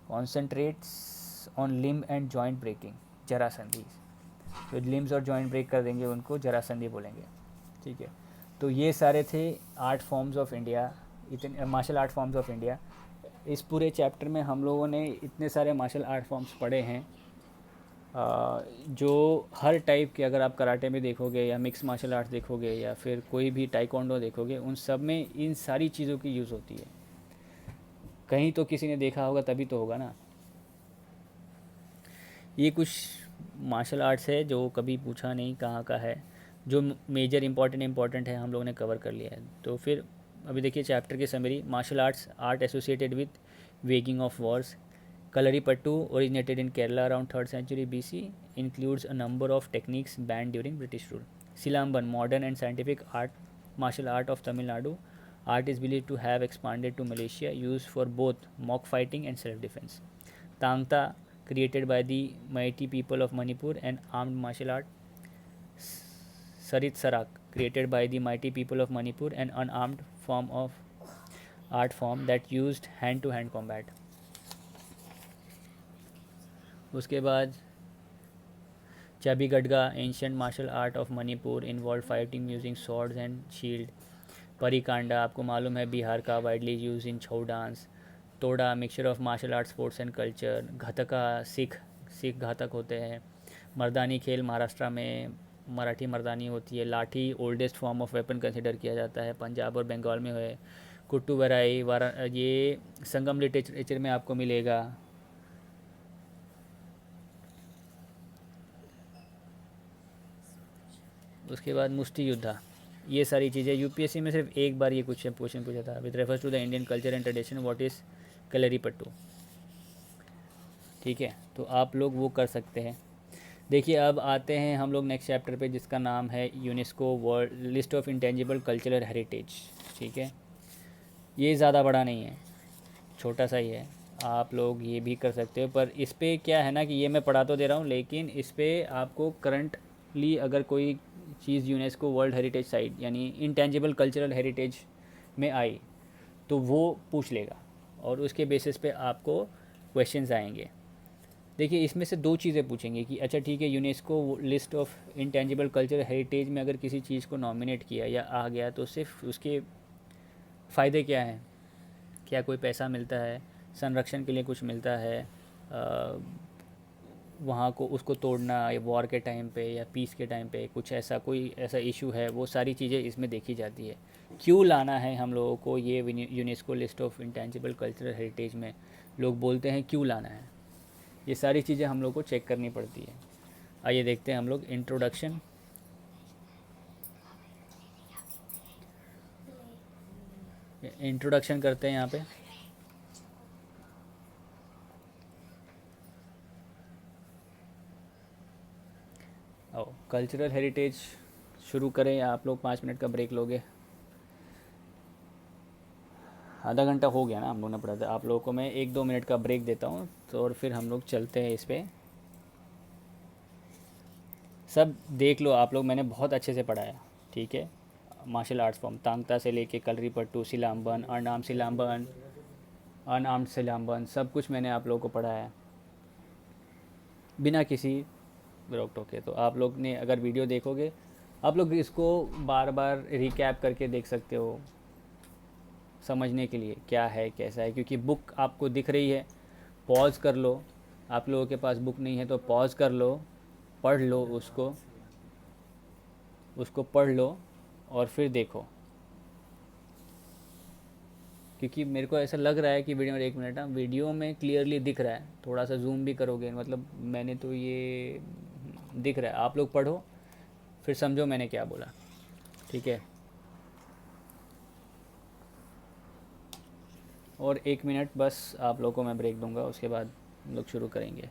Speaker 1: concentrates on limb and joint breaking. Jarasandhi जो लिम्स और जॉइंट ब्रेक कर देंगे उनको जरासंधी बोलेंगे, ठीक है. तो ये सारे थे आर्ट फॉर्म्स ऑफ इंडिया, इतने martial art forms of India. इस पूरे चैप्टर में हम लोगों ने इतने सारे मार्शल आर्ट फॉर्म्स पढ़े हैं जो हर टाइप के, अगर आप कराटे में देखोगे या मिक्स मार्शल आर्ट्स देखोगे या फिर कोई भी टाइकोंडो देखोगे, उन सब में इन सारी चीज़ों की यूज़ होती है. कहीं तो किसी ने देखा होगा तभी तो होगा ना. ये कुछ मार्शल आर्ट्स है जो कभी पूछा नहीं कहाँ का है, जो मेजर इम्पॉर्टेंट है हम लोगों ने कवर कर लिया है. तो फिर अभी देखिए चैप्टर की summary. Martial arts art associated with waging of wars. Kalaripattu originated in Kerala around 3rd century BC, includes a number of techniques banned during British rule. Silamban, modern and scientific martial art of Tamil Nadu. Art is believed to have expanded to Malaysia, used for both mock fighting and self-defense. Tangta, created by the mighty people of Manipur, and armed martial art. Sarit Sarak, created by the mighty people of Manipur, an unarmed art form that used hand-to-hand combat. उसके बाद Chabi Gadga, ancient martial art of Manipur, involved fighting using swords and shield. परिकांडा आपको मालूम है बिहार का, widely use in Chhau dance. Thoda mixture of martial art sports and culture. Gatka Sikh Sikh घातक होते हैं. मर्दानी खेल महाराष्ट्र में मराठी मर्दानी होती है. लाठी oldest form of weapon consider किया जाता है, पंजाब और बंगाल में है. कुट्टू वराई ये संगम लिटरेचर में आपको मिलेगा. उसके बाद मुष्टि युद्धा, ये सारी चीज़ें यूपीएससी में सिर्फ एक बार ये क्वेश्चन पूछा था. With refers to the Indian culture and tradition what is Kalaripattu. ठीक है, तो आप लोग वो कर सकते हैं. देखिए अब आते हैं हम लोग नेक्स्ट चैप्टर पे, जिसका नाम है UNESCO world list of intangible cultural heritage. ठीक है, ये ज़्यादा बड़ा नहीं है, छोटा सा ही है, आप लोग ये भी कर सकते हो. पर इस पर क्या है ना कि ये मैं पढ़ा तो दे रहा हूँ, लेकिन इस पर आपको करंटली अगर कोई चीज़ यूनेस्को वर्ल्ड हेरिटेज साइट यानी इंटेंजिबल कल्चरल हेरिटेज में आई तो वो पूछ लेगा, और उसके बेसिस पे आपको क्वेश्चंस आएंगे. देखिए इसमें से दो चीज़ें पूछेंगे कि अच्छा ठीक है, UNESCO list of intangible cultural heritage में अगर किसी चीज़ को नॉमिनेट किया या आ गया तो सिर्फ उसके फ़ायदे क्या हैं, क्या कोई पैसा मिलता है, संरक्षण के लिए कुछ मिलता है, वहाँ को उसको तोड़ना या वॉर के टाइम पे या पीस के टाइम पे कुछ ऐसा कोई ऐसा इशू है, वो सारी चीज़ें इसमें देखी जाती है. क्यों लाना है हम लोगों को ये UNESCO list of intangible cultural heritage में, लोग बोलते हैं क्यों लाना है, ये सारी चीज़ें हम लोग को चेक करनी पड़ती है. आइए देखते हैं हम लोग इंट्रोडक्शन. इंट्रोडक्शन करते हैं यहाँ पे. ओ कल्चरल हेरिटेज शुरू करें या आप लोग 5 मिनट का ब्रेक लोगे. आधा घंटा हो गया ना हम लोग ने पढ़ा था. आप लोगों को मैं 1-2 मिनट का ब्रेक देता हूँ तो, और फिर हम लोग चलते हैं इस पर. सब देख लो आप लोग, मैंने बहुत अच्छे से पढ़ाया. ठीक है, मार्शल आर्ट्स फॉर्म तांगता से लेके कलरी पट्टू, सिलाम्बन, अनआर्म्ड सिलाम्बन, अनआर्म्ड सिलाम्बन, सब कुछ मैंने आप लोगों को पढ़ाया बिना किसी रोक टोके. तो आप लोग ने अगर वीडियो देखोगे, आप लोग इसको बार बार रिकैप करके देख सकते हो समझने के लिए क्या है कैसा है, क्योंकि बुक आपको दिख रही है. पॉज कर लो, आप लोगों के पास बुक नहीं है तो पॉज कर लो, पढ़ लो उसको पढ़ लो और फिर देखो. क्योंकि मेरे को ऐसा लग रहा है कि वीडियो में 1 मिनट ना वीडियो में क्लियरली दिख रहा है, थोड़ा सा जूम भी करोगे मतलब मैंने तो ये दिख रहा है. आप लोग पढ़ो फिर समझो मैंने क्या बोला. ठीक है, और 1 मिनट बस आप लोगों को मैं ब्रेक दूंगा, उसके बाद हम लोग शुरू करेंगे.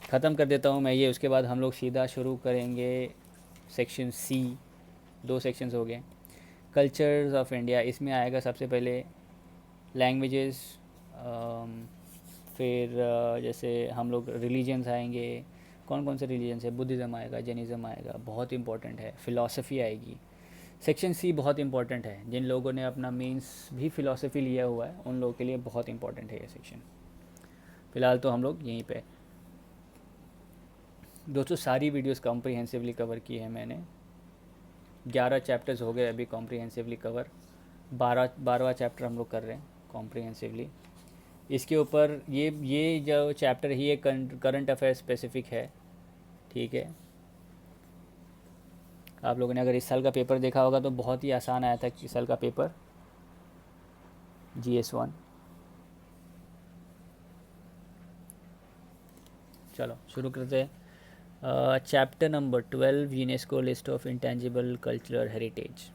Speaker 1: ख़त्म कर देता हूँ मैं ये, उसके बाद हम लोग सीधा शुरू करेंगे सेक्शन सी. 2 सेक्शंस हो गए. कल्चर्स ऑफ इंडिया, इसमें आएगा सबसे पहले लैंग्वेजेस, फिर जैसे हम लोग रिलीजन्स आएंगे. कौन कौन से रिलीजन्स है, बुद्धिज़्म आएगा, जैनिज़्म आएगा, बहुत इंपॉर्टेंट है. फ़िलासफ़ी आएगी. सेक्शन सी बहुत इंपॉर्टेंट है, जिन लोगों ने अपना मेंस भी फ़िलासफ़ी लिया हुआ है उन लोगों के लिए बहुत इंपॉर्टेंट है ये सेक्शन. फ़िलहाल तो हम लोग यहीं पे. दोस्तों सारी वीडियोस कॉम्प्रिहेंसिवली कवर की है मैंने. 11 चैप्टर्स हो गए अभी कॉम्प्रिहेंसिवली कवर. 12वां चैप्टर हम लोग कर रहे हैं कॉम्प्रिहेंसिवली. इसके ऊपर ये जो चैप्टर ही ये करंट अफेयर स्पेसिफिक है. ठीक है, आप लोगों ने अगर इस साल का पेपर देखा होगा तो बहुत ही आसान आया था इस साल का पेपर, GS1. चलो शुरू करते हैं. Chapter number 12 UNESCO list of intangible cultural heritage.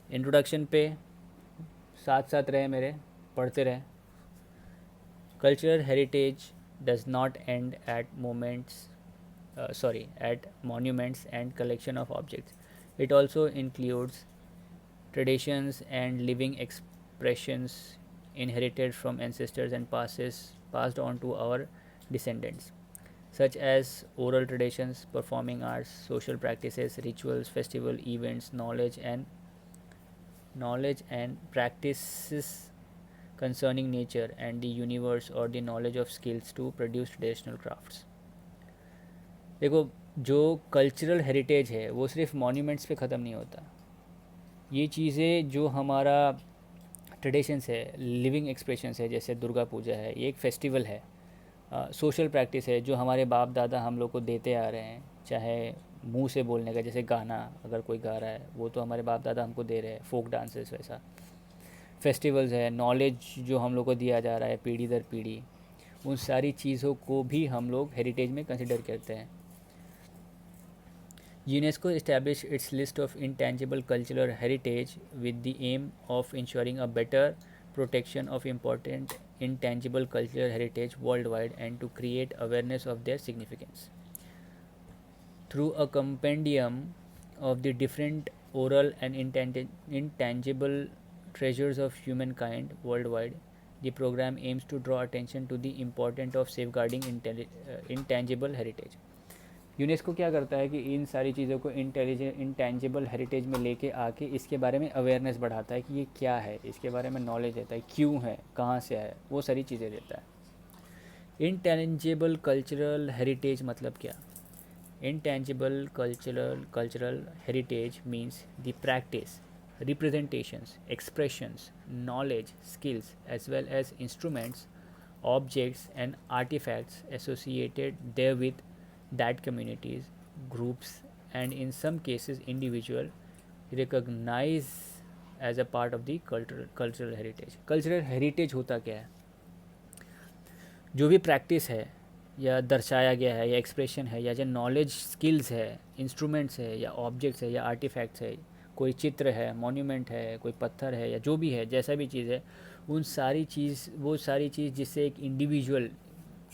Speaker 1: Introduction पे साथ साथ रहे मेरे, पढ़ते रहे. Cultural heritage does not end at at monuments and collection of objects. It also includes traditions and living expressions inherited from ancestors and passed on to our descendants, such as oral traditions, performing arts, social practices, rituals, festival events, knowledge and practices concerning nature and the universe, or the knowledge of skills to produce traditional crafts. देखो, जो कल्चरल हेरिटेज है वो सिर्फ मॉन्यूमेंट्स पे ख़त्म नहीं होता। ये चीज़ें जो हमारा ट्रेडिशंस है, लिविंग एक्सप्रेशंस है, जैसे दुर्गा पूजा है, ये एक फेस्टिवल है। सोशल प्रैक्टिस है जो हमारे बाप दादा हम लोग को देते आ रहे हैं, चाहे मुंह से बोलने का, जैसे गाना अगर कोई गा रहा है वो तो हमारे बाप दादा हमको दे रहे हैं, फोक डांसेस वैसा। फेस्टिवल्स है, नॉलेज जो हम लोग को दिया जा रहा है पीढ़ी दर पीढ़ी, उन सारी चीज़ों को भी हम लोग हेरिटेज में कंसिडर करते हैं। UNESCO established its list of intangible cultural heritage with the aim of ensuring a better protection of important intangible cultural heritage worldwide and to create awareness of their significance. Through a compendium of the different oral and intangible treasures of humankind worldwide, the program aims to draw attention to the importance of safeguarding intangible heritage. UNESCO क्या करता है कि इन सारी चीज़ों को इंटेंजिबल हेरिटेज में लेके आके इसके बारे में अवेयरनेस बढ़ाता है कि ये क्या है, इसके बारे में नॉलेज देता है, क्यों है, कहाँ से आया, वो सारी चीज़ें देता है। इंटेंजिबल कल्चरल हेरिटेज मतलब क्या? Intangible cultural heritage means the practice, representations, expressions, knowledge, skills, as well as instruments, objects, and artifacts associated therewith that communities, groups, and in some cases individual recognize as a part of the cultural heritage. Cultural heritage होता क्या है? जो भी प्रैक्टिस है या दर्शाया गया है या एक्सप्रेशन है या जो नॉलेज स्किल्स है, इंस्ट्रूमेंट्स है या ऑब्जेक्ट्स है या आर्टिफैक्ट्स है, कोई चित्र है, मॉन्यूमेंट है, कोई पत्थर है या जो भी है, जैसा भी चीज़ है, उन सारी चीज़, वो सारी चीज़ जिससे एक इंडिविजुअल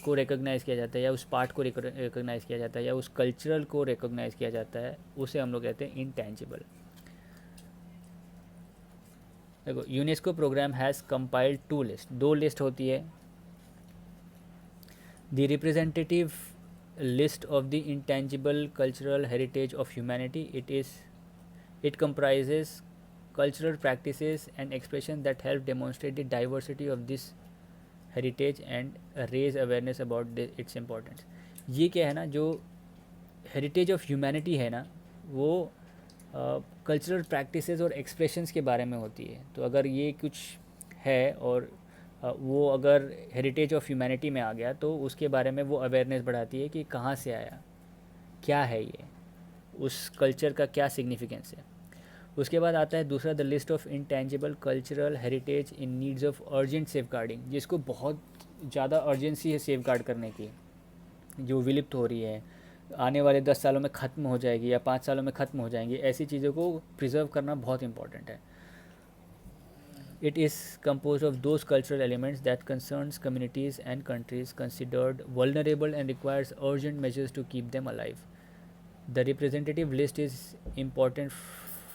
Speaker 1: को रिकॉग्नाइज़ किया जाता है या उस पार्ट को रिकॉग्नाइज़ किया जाता है या उस कल्चरल को रिकॉग्नाइज़ किया जाता है, उसे हम लोग कहते हैं इंटेंजिबल। देखो, UNESCO programme has compiled 2 list, 2 list होती है। The representative list of the intangible cultural heritage of humanity, it comprises cultural practices and expressions that help demonstrate the diversity of this heritage and raise awareness about its importance. ये क्या है ना, जो हेरिटेज ऑफ ह्यूमैनिटी है ना, वो कल्चरल प्रैक्टिसेस और एक्सप्रेशंस के बारे में होती है। तो अगर ये कुछ है और वो अगर हेरिटेज ऑफ ह्यूमैनिटी में आ गया तो उसके बारे में वो अवेयरनेस बढ़ाती है कि कहाँ से आया, क्या है ये, उस कल्चर का क्या सिग्निफिकेंस है। उसके बाद आता है दूसरा, the list of intangible cultural heritage in needs of urgent safeguarding, जिसको बहुत ज़्यादा अर्जेंसी है सेफ गार्ड करने की, जो विलुप्त हो रही है, आने वाले 10 सालों में ख़त्म हो जाएगी या 5 सालों में ख़त्म हो जाएंगी, ऐसी चीज़ों को प्रिजर्व करना बहुत इंपॉर्टेंट है। It is composed of those cultural elements that concerns communities and countries considered vulnerable and requires urgent measures to keep them alive. The representative list is important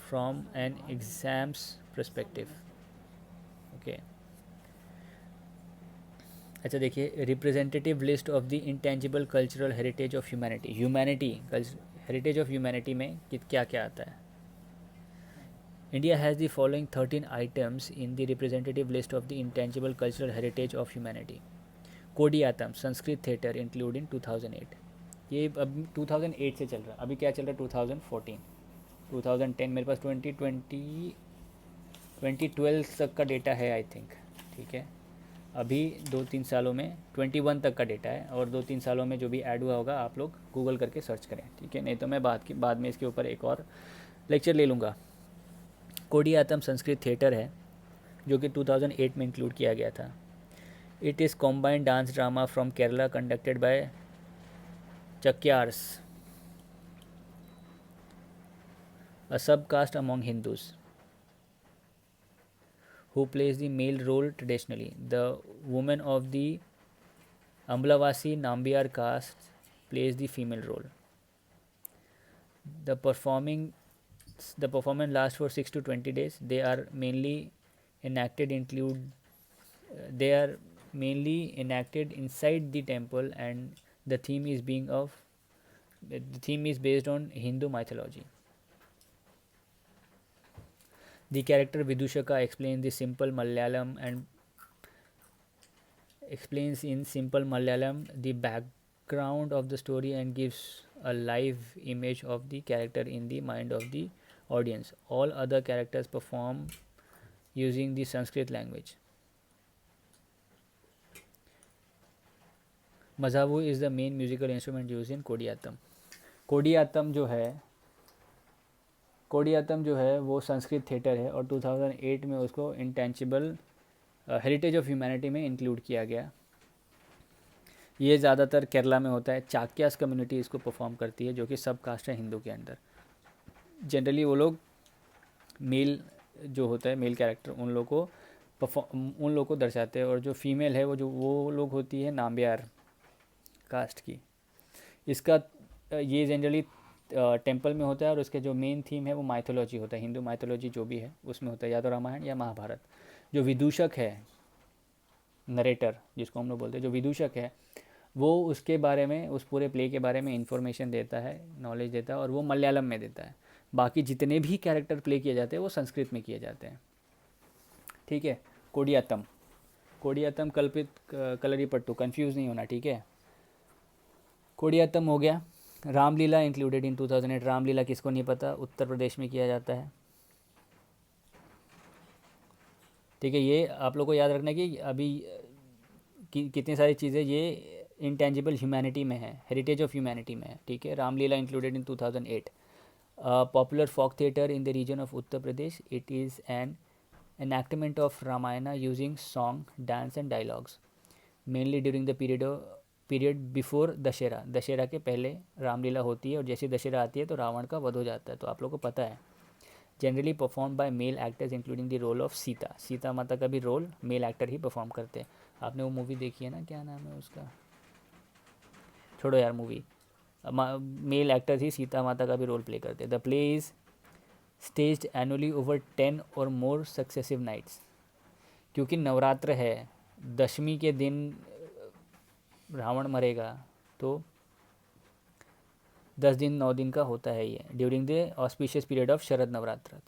Speaker 1: from an exam's perspective. Okay. अच्छा देखिए, representative list of the intangible cultural heritage of humanity heritage of humanity में क्या क्या आता है? India has the following 13 items in the representative list of the intangible cultural heritage of humanity. Koodiyattam Sanskrit theatre including 2008, ये अब 2008 से चल रहा है, अभी क्या चल रहा है 2014, 2010 मेरे पास 2012 तक का डेटा है आई थिंक, ठीक है। अभी 2-3 सालों में 21 तक का डेटा है और 2-3 सालों में जो भी ऐड हुआ होगा आप लोग गूगल करके सर्च करें, ठीक है, नहीं तो मैं बाद में इसके ऊपर एक और लेक्चर ले लूँगा। कोडियातम संस्कृत थिएटर है जो कि 2008 में इंक्लूड किया गया था। It is combined dance drama from Kerala conducted by Chakyars, a subcaste among Hindus, who plays the male role traditionally. The woman of the Amblavasi Nambiar caste plays the female role. The performance lasts for 6 to 20 days. They are mainly enacted inside the temple, and the theme is based on Hindu mythology. The character Vidushaka explains in simple Malayalam the background of the story and gives a live image of the character in the mind of the audience. All other characters perform using the Sanskrit language. Mazhabu is the main musical instrument used in कोडियात्तम. कोडियात्तम जो है वो संस्कृत थिएटर है और 2008 में उसको इंटेंजिबल हेरिटेज ऑफ ह्यूमैनिटी में इंक्लूड किया गया. ये ज़्यादातर केरला में होता है. चाक्यास कम्युनिटी इसको परफॉर्म करती है जो कि सब कास्ट है हिंदू के अंदर. जनरली वो लोग मेल जो होता है मेल कैरेक्टर उन लोग को दर्शाते हैं और जो फीमेल है वो लोग होती है नाम्बियार कास्ट की. इसका ये जनरली टेम्पल में होता है और उसके जो मेन थीम है वो माइथोलॉजी होता है. हिंदू माइथोलॉजी जो भी है उसमें होता है या तो रामायण या महाभारत. जो विदूषक है नरेटर जिसको हम लोग बोलते हैं जो विदूषक है वो उसके बारे में उस पूरे प्ले के बारे में इंफॉर्मेशन देता है नॉलेज देता है और वो मलयालम में देता है. बाकी जितने भी कैरेक्टर प्ले किए जाते हैं वो संस्कृत में किए जाते हैं. ठीक है. कोडियात्तम कल्पित कलरीपट्टू कंफ्यूज नहीं होना. ठीक है. कोडियात्तम हो गया. Ramlila included in 2008. रामलीला किसको नहीं पता उत्तर प्रदेश में किया जाता है. ठीक है. ये आप लोग को याद रखना कि अभी कितनी सारी चीज़ें ये इंटेंजिबल ह्यूमैनिटी में है हेरिटेज ऑफ ह्यूमैनिटी में है. ठीक है. Ramlila included in 2008. Popular folk theatre in the region of Uttar Pradesh. It is an enactment of Ramayana using song, dance and dialogues mainly during the period before Dussehra. Dussehra के पहले रामलीला होती है और जैसे दशहरा आती है तो रावण का वध हो जाता है. तो आप लोगों को पता है. Generally perform by male actors including the role of Sita. Sita माता का भी रोल मेल एक्टर ही परफॉर्म करते हैं. आपने वो मूवी देखी है ना क्या नाम है उसका छोड़ो यार मूवी. मेल एक्टर्स ही सीता माता का भी रोल प्ले करते हैं. The play is staged annually over 10 or more successive nights. क्योंकि नवरात्र है दशमी के दिन रावण मरेगा तो 10 दिन 9 दिन का होता है ये during the auspicious period of Sharad Navratra.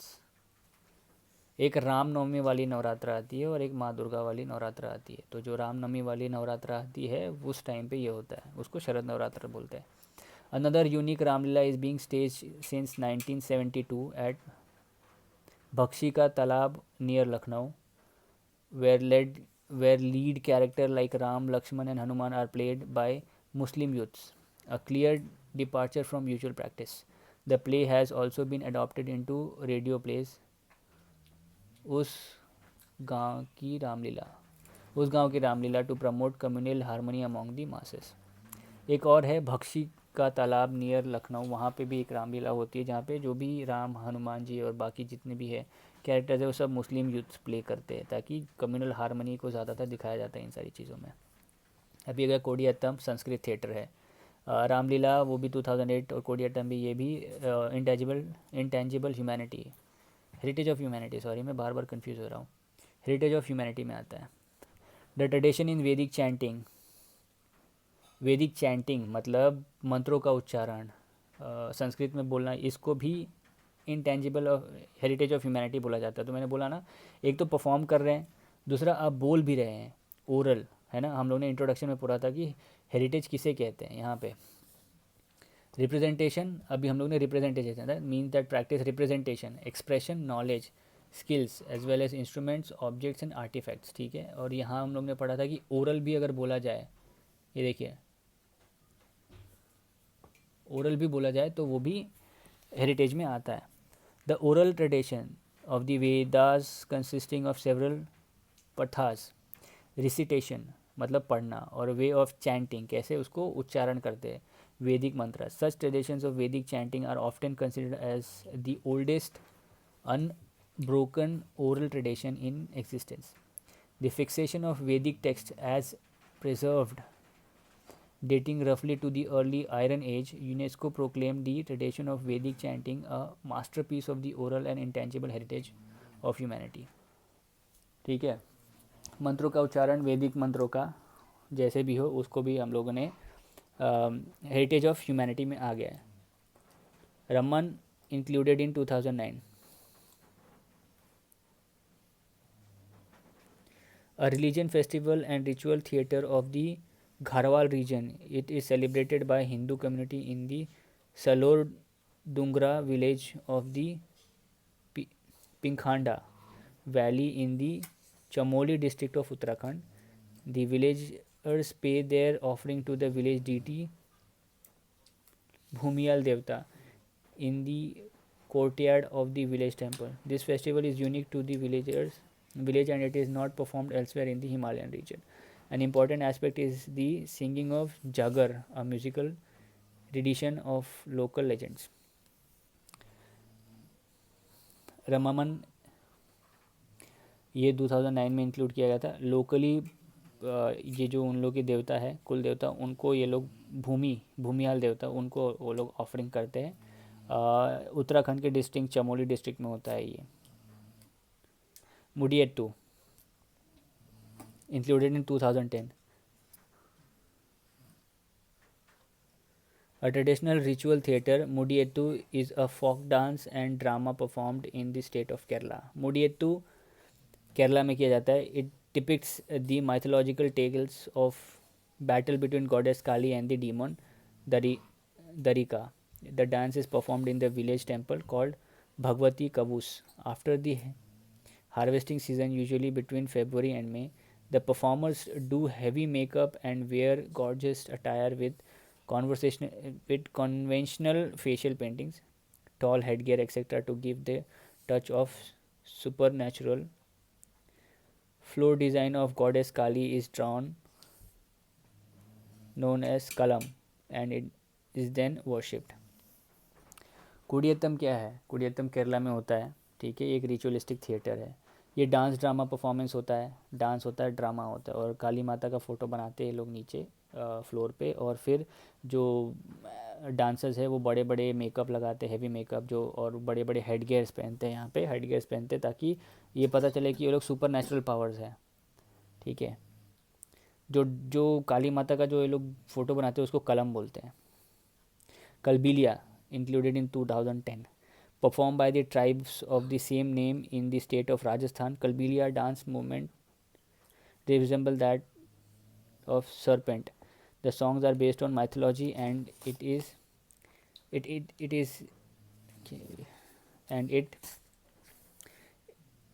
Speaker 1: एक रामनवमी वाली नवरात्र आती है और एक माँ दुर्गा वाली नवरात्र आती है. तो जो रामनवमी वाली नवरात्र आती है उस टाइम पे ये होता है उसको शरद नवरात्र बोलते हैं. Another unique Ramlila is being staged since 1972 at Bhakshi Ka Talab near Lucknow, where lead character like Ram, Lakshman and Hanuman are played by Muslim youths, a clear departure from usual practice. The play has also been adapted into radio plays. उस गांव की Ramlila to promote communal harmony among the masses. एक और है भक्शी का तालाब नियर लखनऊ. वहाँ पे भी एक रामलीला होती है जहाँ पे जो भी राम हनुमान जी और बाकी जितने भी है कैरेक्टर्स है वो सब मुस्लिम यूथ्स प्ले करते हैं ताकि कम्युनल हारमोनी को ज़्यादातर दिखाया जाता है इन सारी चीज़ों में. अभी अगर कोडियात्तम संस्कृत थिएटर है. रामलीला वो भी 2008 और कोडियात्तम भी ये भी intangible humanity heritage of humanity sorry मैं बार बार कन्फ्यूज़ हो रहा हूँ हेरिटेज ऑफ ह्यूमैनिटी में आता है. द ट्रेडिशन इन वैदिक चैंटिंग मतलब मंत्रों का उच्चारण संस्कृत में बोलना इसको भी इंटेंजिबल हेरिटेज ऑफ ह्यूमैनिटी बोला जाता है. तो मैंने बोला ना एक तो परफॉर्म कर रहे हैं दूसरा आप बोल भी रहे हैं ओरल है ना. हम लोग ने इंट्रोडक्शन में पढ़ा था कि हेरिटेज किसे कहते हैं. यहाँ पे रिप्रेजेंटेशन अभी हम लोग ने representation that means that practice representation expression knowledge skills as well as instruments objects and artefacts. ठीक है. और यहाँ हम लोग ने पढ़ा था कि ओरल भी अगर बोला जाए ये देखिए ओरल भी बोला जाए तो वो भी हेरिटेज में आता है. The oral tradition of the Vedas consisting of several pathas recitation मतलब पढ़ना और वे ऑफ चैंटिंग कैसे उसको उच्चारण करते हैं वैदिक मंत्र. Such traditions of Vedic chanting are often considered as the oldest unbroken oral tradition in existence. The fixation of Vedic text as preserved dating roughly to the early Iron Age, UNESCO proclaimed the tradition of Vedic chanting a masterpiece of the oral and intangible heritage of humanity. ठीक है. मंत्रों का उच्चारण वैदिक मंत्रों का जैसे भी हो उसको भी हम लोगों ने हेरिटेज ऑफ ह्यूमैनिटी में आ गया है. Raman included in 2009. A religion festival and ritual theatre of the Gharwal region. It is celebrated by Hindu community in the Salor Dungra village of the Pinkhanda valley in the Chamoli district of Uttarakhand. The villagers pay their offering to the village deity Bhumiyal Devta in the courtyard of the village temple. This festival is unique to the village and it is not performed elsewhere in the Himalayan region. An important aspect is the singing of Jagar, a musical rendition of local legends. रमामन ये 2009 में इंक्लूड किया गया था. लोकली ये जो उन लोग के देवता है, कुल देवता, उनको ये लोग भूमियाल देवता, उनको वो लोग ऑफरिंग करते हैं. उत्तराखंड के डिस्ट्रिक्ट चमोली डिस्ट्रिक्ट में होता है ये. Mudiyettu included in 2010. A traditional ritual theatre, Mudiyettu is a folk dance and drama performed in the state of Kerala. Mudiyettu Kerala में किया जाता है. It depicts the mythological tales of battle between goddess Kali and the demon Darika. The dance is performed in the village temple called Bhagwati Kavus. After the harvesting season, usually between February and May, the performers do heavy makeup and wear gorgeous attire with conventional facial paintings, tall headgear, etc., to give the touch of supernatural. Floor design of goddess Kali is drawn, known as Kalam, and it is then worshipped. कुडियत्तम क्या है? कुडियत्तम केरला में होता है. ठीक है, एक रिचुअलिस्टिक थिएटर है. ये डांस ड्रामा परफॉर्मेंस होता है. डांस होता है, ड्रामा होता है, और काली माता का फ़ोटो बनाते हैं लोग नीचे फ्लोर पे, और फिर जो डांसर्स है वो बड़े बड़े मेकअप लगाते, हैवी मेकअप जो, और बड़े बड़े हेड गेयर्स पहनते हैं. यहाँ पे हेड गेयर्स पहनते ताकि ये पता चले कि ये लोग सुपर नेचुरल पावर्स हैं. ठीक है, जो काली माता का जो ये लोग फ़ोटो बनाते हैं उसको कलम बोलते हैं. कलबिलिया included in 2010, performed by the tribes of the same name in the state of Rajasthan. Kalbilia dance movement resemble that of serpent. The songs are based on mythology and it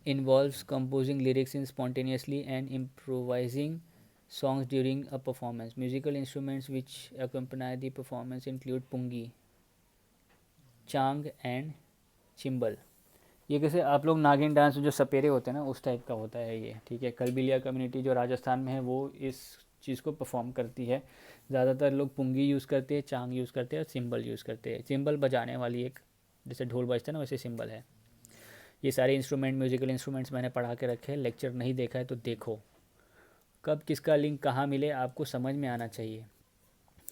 Speaker 1: involves composing lyrics in spontaneously and improvising songs during a performance. Musical instruments which accompany the performance include pungi, chang and cymbal. ये कैसे आप लोग नागिन डांस जो सपेरे होते हैं ना, उस टाइप का होता है ये. ठीक है, कलबिलिया कम्युनिटी जो राजस्थान में है वो इस चीज़ को परफॉर्म करती है. ज़्यादातर लोग पुंगी यूज़ करते हैं, चांग यूज़ करते हैं और सिम्बल यूज़ करते हैं. सिम्बल बजाने वाली एक, जैसे ढोल बजता है ना वैसे सिम्बल है. ये सारे इंस्ट्रूमेंट, म्यूजिकल इंस्ट्रूमेंट्स मैंने पढ़ा के रखे हैं. लेक्चर नहीं देखा है तो देखो. कब किसका लिंक कहाँ मिले आपको समझ में आना चाहिए.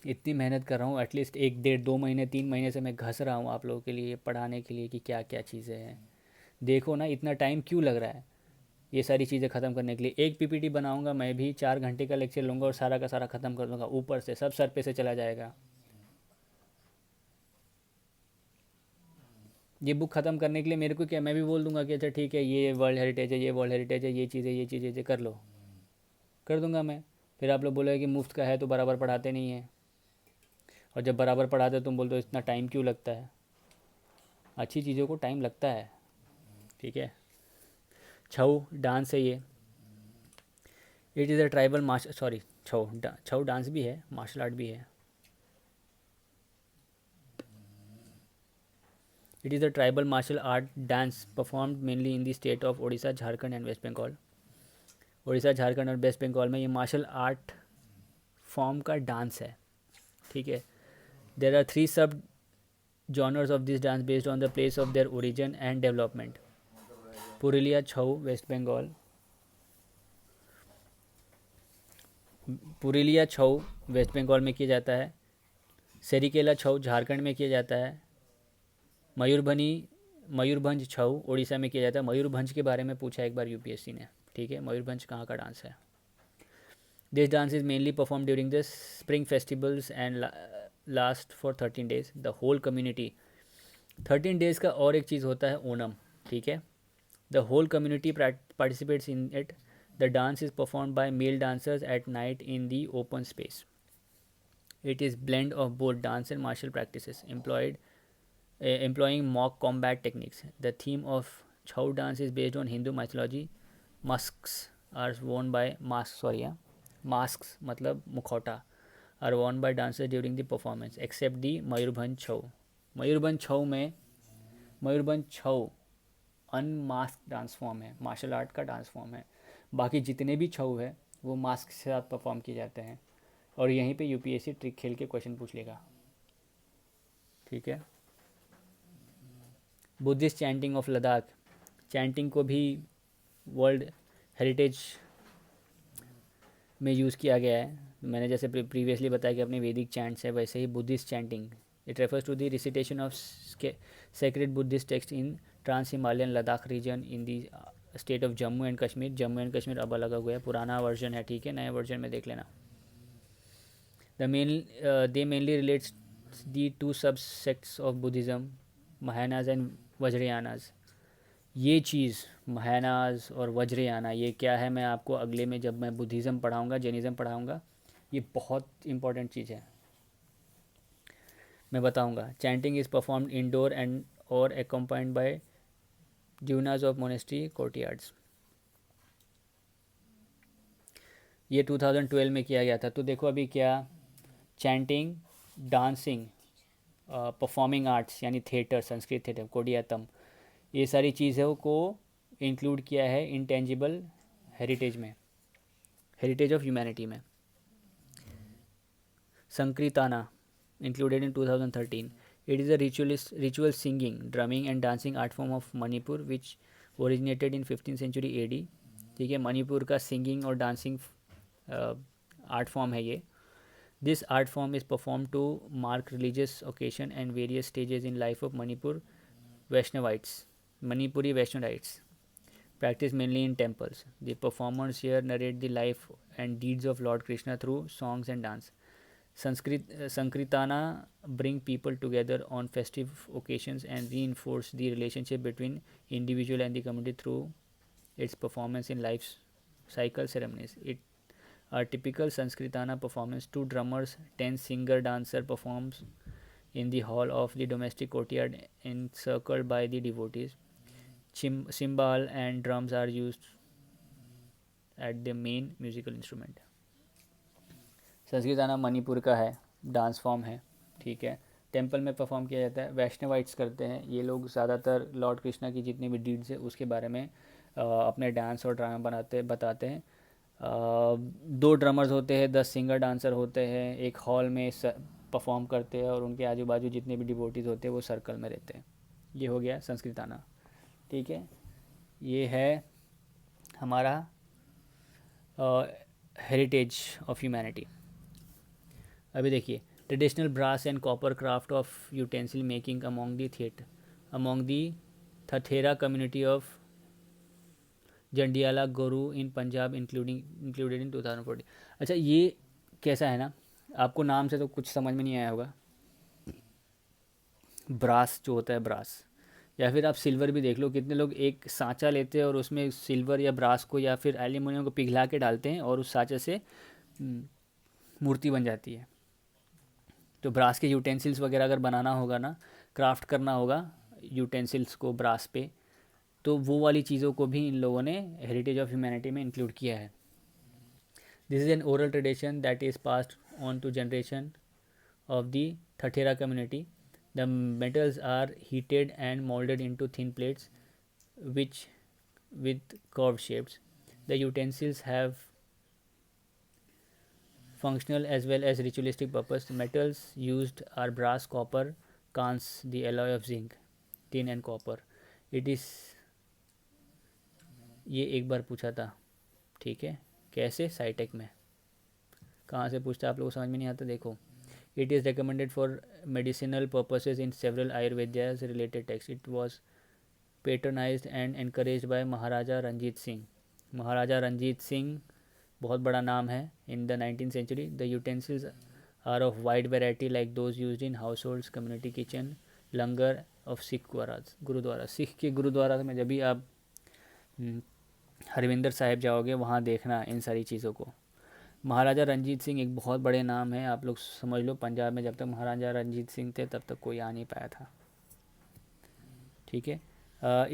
Speaker 1: इतनी मेहनत कर रहा हूँ, एटलीस्ट 1, 1.5, 2 महीने 3 महीने से मैं घस रहा हूँ आप लोगों के लिए पढ़ाने के लिए कि क्या क्या चीज़ें हैं. देखो ना, इतना टाइम क्यों लग रहा है ये सारी चीज़ें ख़त्म करने के लिए. एक पीपीटी बनाऊँगा मैं भी, 4 घंटे का लेक्चर लूँगा और सारा का सारा ख़त्म कर दूँगा. ऊपर से सब सर पे से चला जाएगा. ये बुक ख़त्म करने के लिए मेरे को क्या, मैं भी बोल दूंगा कि अच्छा ठीक है, ये वर्ल्ड हेरिटेज है, ये वर्ल्ड हेरिटेज है, ये चीज़ें कर लो, कर दूंगा मैं. फिर आप लोग बोलोगे कि मुफ्त का है तो बराबर पढ़ाते नहीं है, और जब बराबर पढ़ाते हो तुम बोलते हो इतना टाइम क्यों लगता है. अच्छी चीज़ों को टाइम लगता है. ठीक है, छऊ डांस है ये. It is a tribal martial, sorry, Chhau dance भी है, मार्शल आर्ट भी है. It is a tribal martial art dance performed mainly in the state of Odisha, Jharkhand and West Bengal. Orissa, Jharkhand और वेस्ट बंगाल में ये मार्शल आर्ट फॉर्म का डांस है. ठीक है, there are 3 sub genres of this dance based on the place of their origin and development. Purulia Chhau West Bengal, Purulia Chhau West Bengal में किया जाता है. सेरिकेला छऊ झारखंड में किया जाता है. मयूरभंज छऊ उड़ीसा में किया जाता है. मयूरभंज के बारे में पूछा एक बार यूपीएससी ने. ठीक है, मयूरभंज कहाँ का डांस है. This dance is mainly perform during the spring festivals and last for 13 days. The whole community 13 days का. और एक चीज़ होता है ओणम. ठीक है, the whole community participates in it. The dance is perform by male dancers at night in the open space. It is blend of both dance and martial practices employing mock combat techniques. The theme of Chhau dance is based on Hindu mythology. Masks are worn by masks मतलब मुखौटा are worn by dancers during the performance except the Mayurbhanj Chhau. Mayurbhanj Chhau unmask dance form है, मार्शल आर्ट का डांस फॉर्म है। बाकी जितने भी छऊ है वो मास्क के साथ परफॉर्म किए जाते हैं और यहीं पे यूपीएससी ट्रिक खेल के क्वेश्चन पूछ लेगा। ठीक है। Buddhist chanting of Ladakh, chanting को भी वर्ल्ड हेरिटेज में यूज़ किया गया है। मैंने जैसे प्रीवियसली बताया कि अपने वैदिक चैंट्स है, वैसे ही Buddhist chanting, it refers to the recitation of sacred Buddhist text in trans Himalayan Ladakh region in the state of Jammu and Kashmir. Jammu and Kashmir अब अलग हुआ है, पुराना वर्जन है, ठीक है, नए वर्जन में देख लेना। They mainly relates the to sub sects of Buddhism, Mahayanas and Vajrayanas. ये चीज़ महायानाज और वज्रयाना ये क्या है, मैं आपको अगले में जब मैं बुद्धिज़्म पढ़ाऊँगा, जैनिज़्म पढ़ाऊँगा, ये बहुत इंपॉर्टेंट चीज़ है, मैं बताऊँगा। Chanting is performed indoor and और accompanied by dunas of monastery courtyards। ये 2012 में किया गया था। तो देखो अभी क्या, चैंटिंग, डांसिंग, परफॉर्मिंग आर्ट्स यानी थिएटर, संस्कृत थिएटर, कोडियातम, ये सारी चीज़ों को इंक्लूड किया है इंटेंजिबल हेरिटेज में, हेरिटेज ऑफ ह्यूमैनिटी में। संकीर्ताना included in 2013. It is a ritual singing, drumming and dancing art form of Manipur which originated in 15th century AD। ठीक है, मणिपुर का सिंगिंग और डांसिंग आर्ट फॉर्म है ये। This art form is perform to mark religious occasion and various stages in life of Manipur Vaishnavites, Manipuri Vaishnavites practice mainly in temples. The performers here narrate the life and deeds of Lord Krishna through songs and dance. Sankirtana bring people together on festive occasions and reinforce the relationship between individual and the community through its performance in life cycle ceremonies. It a typical Sankirtana performance, 2 drummers, 10 singer dancer performs in the hall of the domestic courtyard encircled by the devotees. Cymbal and drums are used at the main musical instrument. Sankirtana Manipur का है, डांस फॉर्म है, ठीक है, टेम्पल में परफॉर्म किया जाता है। वैष्णवाइट्स करते हैं ये लोग, ज़्यादातर लॉर्ड कृष्णा की जितनी भी डीड्स है उसके बारे में अपने डांस और ड्रामा बताते हैं। 2 ड्रमर्स होते हैं, 10 सिंगर डांसर होते हैं, एक हॉल में परफॉर्म करते हैं और उनके आजू बाजू जितने भी डिवोटीज़ होते हैं वो सर्कल में रहते हैं। ये हो गया संस्कृताना, ठीक है। ये है हमारा हेरिटेज ऑफ ह्यूमैनिटी। अभी देखिए, traditional brass and copper craft of utensil making among the Thathera community of Jandiala Guru in Punjab included in 2014। अच्छा, ये कैसा है ना, आपको नाम से तो कुछ समझ में नहीं आया होगा। ब्रास जो होता है, ब्रास या फिर आप सिल्वर भी देख लो, कितने लोग एक सांचा लेते हैं और उसमें सिल्वर या ब्रास को या फिर एल्यूमिनियम को पिघला के डालते हैं और उस सांचे से मूर्ति बन जाती है। तो ब्रास के यूटेंसिल्स वगैरह अगर बनाना होगा ना, क्राफ्ट करना होगा यूटेंसिल्स को ब्रास पे, तो वो वाली चीज़ों को भी इन लोगों ने हेरिटेज ऑफ ह्यूमैनिटी में इंक्लूड किया है। This is an oral tradition that is passed on to generation of the Thathera community. The metals are heated and molded into thin plates which with curved shapes. The utensils have functional as well as ritualistic purpose. The metals used are brass, copper, cans, the alloy of zinc, tin and copper. It is, ये एक बार पूछा था, ठीक है, कैसे, साइटेक में। कहाँ से पूछता है आप लोगों को समझ में नहीं आता, देखो। It is recommended for medicinal purposes in several Ayurveda's related texts. It was patronized and encouraged by Maharaja Ranjit Singh. महाराजा रंजीत सिंह बहुत बड़ा नाम है in the 19th century. The utensils are of wide variety like those used in households, community kitchen, langar of Sikh gurdwara. Sikh के गुरुद्वारा में जब भी आप हरविंदर साहिब जाओगे वहाँ देखना इन सारी चीज़ों को। महाराजा रंजीत सिंह एक बहुत बड़े नाम है, आप लोग समझ लो, पंजाब में जब तक महाराजा रंजीत सिंह थे तब तक कोई आ नहीं पाया था। ठीक है।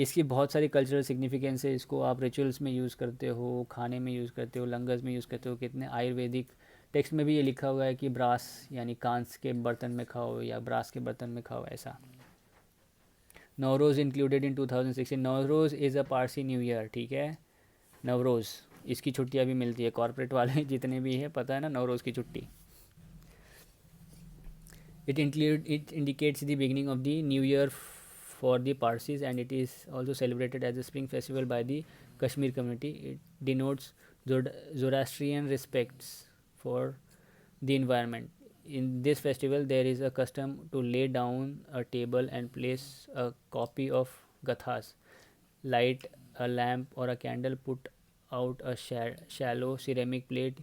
Speaker 1: इसकी बहुत सारी कल्चरल सिग्निफिकेंस है, इसको आप रिचुअल्स में यूज़ करते हो, खाने में यूज़ करते हो, लंगर्स में यूज़ करते हो। कितने आयुर्वेदिक टेक्स्ट में भी ये लिखा हुआ है कि ब्रास यानी कांस के बर्तन में खाओ या ब्रास के बर्तन में खाओ, ऐसा। Navroz included in 2016। Navroz is a Parsi new year, ठीक है। नवरोज़, इसकी छुट्टियाँ भी मिलती है, कॉर्पोरेट वाले जितने भी है, पता है ना, नवरोज़ की छुट्टी। It indicates the beginning of the new year for the Parsis, and it is also celebrated as a spring festival by the Kashmir community. It denotes Zoroastrian respects for the environment. In this festival, there is a custom to lay down a table and place a copy of Gathas, light a lamp or a candle, put out a shallow ceramic plate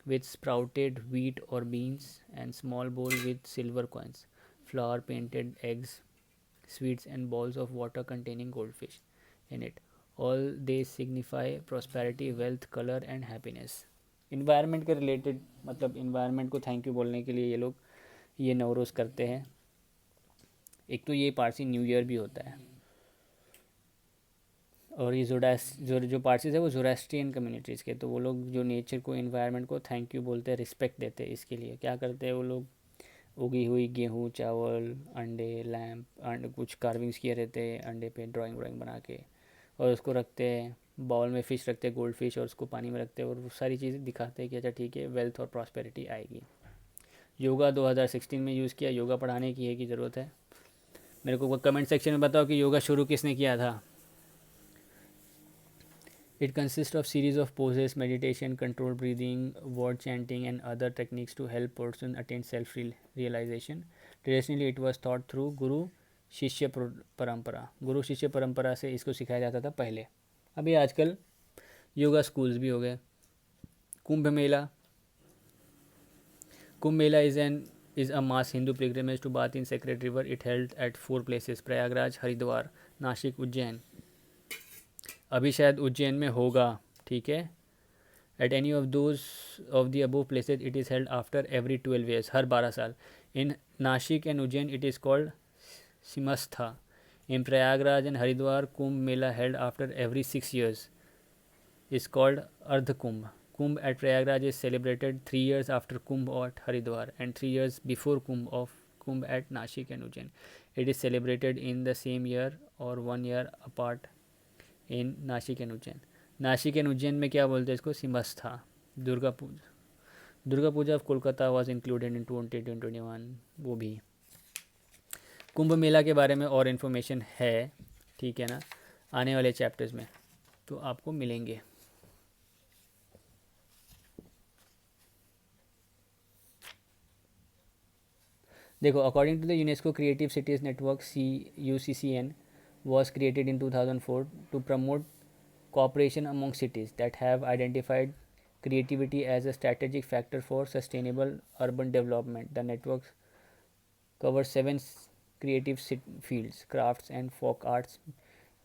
Speaker 1: with sprouted wheat or beans, and small bowl with silver coins, flour painted eggs, sweets, and balls of water containing goldfish in it. All they signify prosperity, wealth, color and happiness. Environment के रिलेटेड, मतलब इन्वायरमेंट को थैंक यू बोलने के लिए ये लोग ये नवरोज़ करते हैं। एक तो ये पारसी न्यू ईयर भी होता है, और ये जो पार्सीज है वो जोरास्ट्रियन कम्युनिटीज़ के, तो वो लोग जो नेचर को, इन्वायरमेंट को थैंक यू बोलते हैं, रिस्पेक्ट देते हैं। इसके लिए क्या करते हैं वो लोग, उगी हुई गेहूँ, चावल, अंडे, लैम्प, कुछ कार्विंग्स किए रहते हैं अंडे पे, ड्राइंग व्राइंग बना के, और उसको रखते हैं बाउल में, फ़िश रखते हैं, गोल्ड फिश, और उसको पानी में रखते हैं, और वो सारी चीज़ें दिखाते हैं कि अच्छा ठीक है, वेल्थ और प्रॉस्पेरिटी आएगी। योगा 2016 में यूज़ किया, योगा पढ़ाने की है कि ज़रूरत है। मेरे को कमेंट सेक्शन में बताओ कि योगा शुरू किसने किया था। It consists of series of poses, meditation, controlled breathing, word chanting, and other techniques to help person attain self-realization. Traditionally, it was taught through गुरु शिष्य परंपरा। गुरु शिष्य परंपरा से इसको सिखाया जाता था पहले। अभी आजकल योगा स्कूल्स भी हो गए। Kumbh Mela, Kumbh Mela is a mass Hindu pilgrimage to bath in sacred river. It held at 4 places: Prayagraj, Haridwar, Nashik, Ujjain. अभी शायद उज्जैन में होगा, ठीक है। At any of those of the above places it is held after every 12 years, हर 12 साल। In Nasik and Ujjain it is called Simhastha. In Prayagraj and Haridwar Kumbh Mela held after every 6 years is called Ardh Kumbh. Kumbh at Prayagraj is celebrated 3 years after Kumbh at Haridwar and 3 years before Kumbh at Nashik and Ujjain. It is celebrated in the same year or 1 year apart in Nasik and Ujjain. Nasik and Ujjain में क्या बोलते हैं इसको, Simhastha. Durga Puja of Kolkata was included in 2021, वो भी। कुंभ मेला के बारे में और इन्फॉर्मेशन है, ठीक है ना, आने वाले चैप्टर्स में तो आपको मिलेंगे। देखो, according to the UNESCO creative cities network UCCN was created in 2004 to promote cooperation among cities that have identified creativity as a strategic factor for sustainable urban development. The network covers 7 creative fields: crafts and folk arts,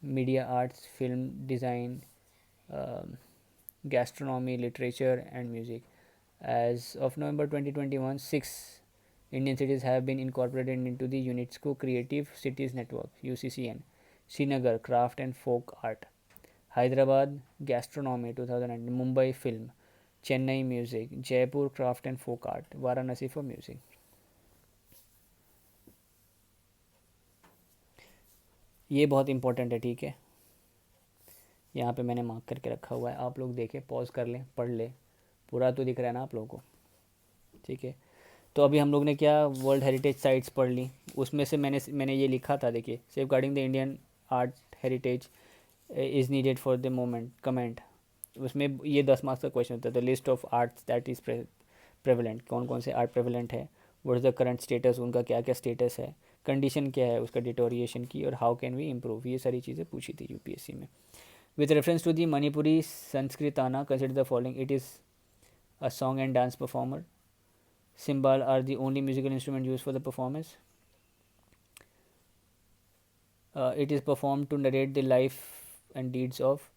Speaker 1: media arts, film design, um gastronomy, literature, and music. As of November 2021, 6 Indian cities have been incorporated into the UNESCO Creative Cities Network (UCCN). Srinagar, craft and folk art; Hyderabad, gastronomy 2009; Mumbai, film; Chennai, music; Jaipur, craft and folk art; Varanasi for music. ये बहुत इंपॉर्टेंट है, ठीक है। यहाँ पे मैंने मार्क करके रखा हुआ है, आप लोग देखें, पॉज कर लें, पढ़ लें, पूरा तो दिख रहा है ना आप लोगों को, ठीक है। तो अभी हम लोग ने क्या, वर्ल्ड हेरिटेज साइट्स पढ़ ली। उसमें से मैंने ये लिखा था, देखिए, safeguarding the Indian art heritage is needed for the moment comment. उसमें ये 10 मार्क्स का क्वेश्चन होता है। The list of arts that is prevalent, कौन कौन से आर्ट प्रेवलेंट है, what is the current status, उनका क्या क्या स्टेटस है, कंडीशन क्या है उसका डिटोरिएशन की, और हाउ कैन वी इम्प्रूव, ये सारी चीज़ें पूछी थी यूपीएससी में। With reference to the Manipuri Sankirtana, consider the following: it is a song and dance performer, cymbal are the only musical instrument used for the performance, it is performed to narrate the life and deeds of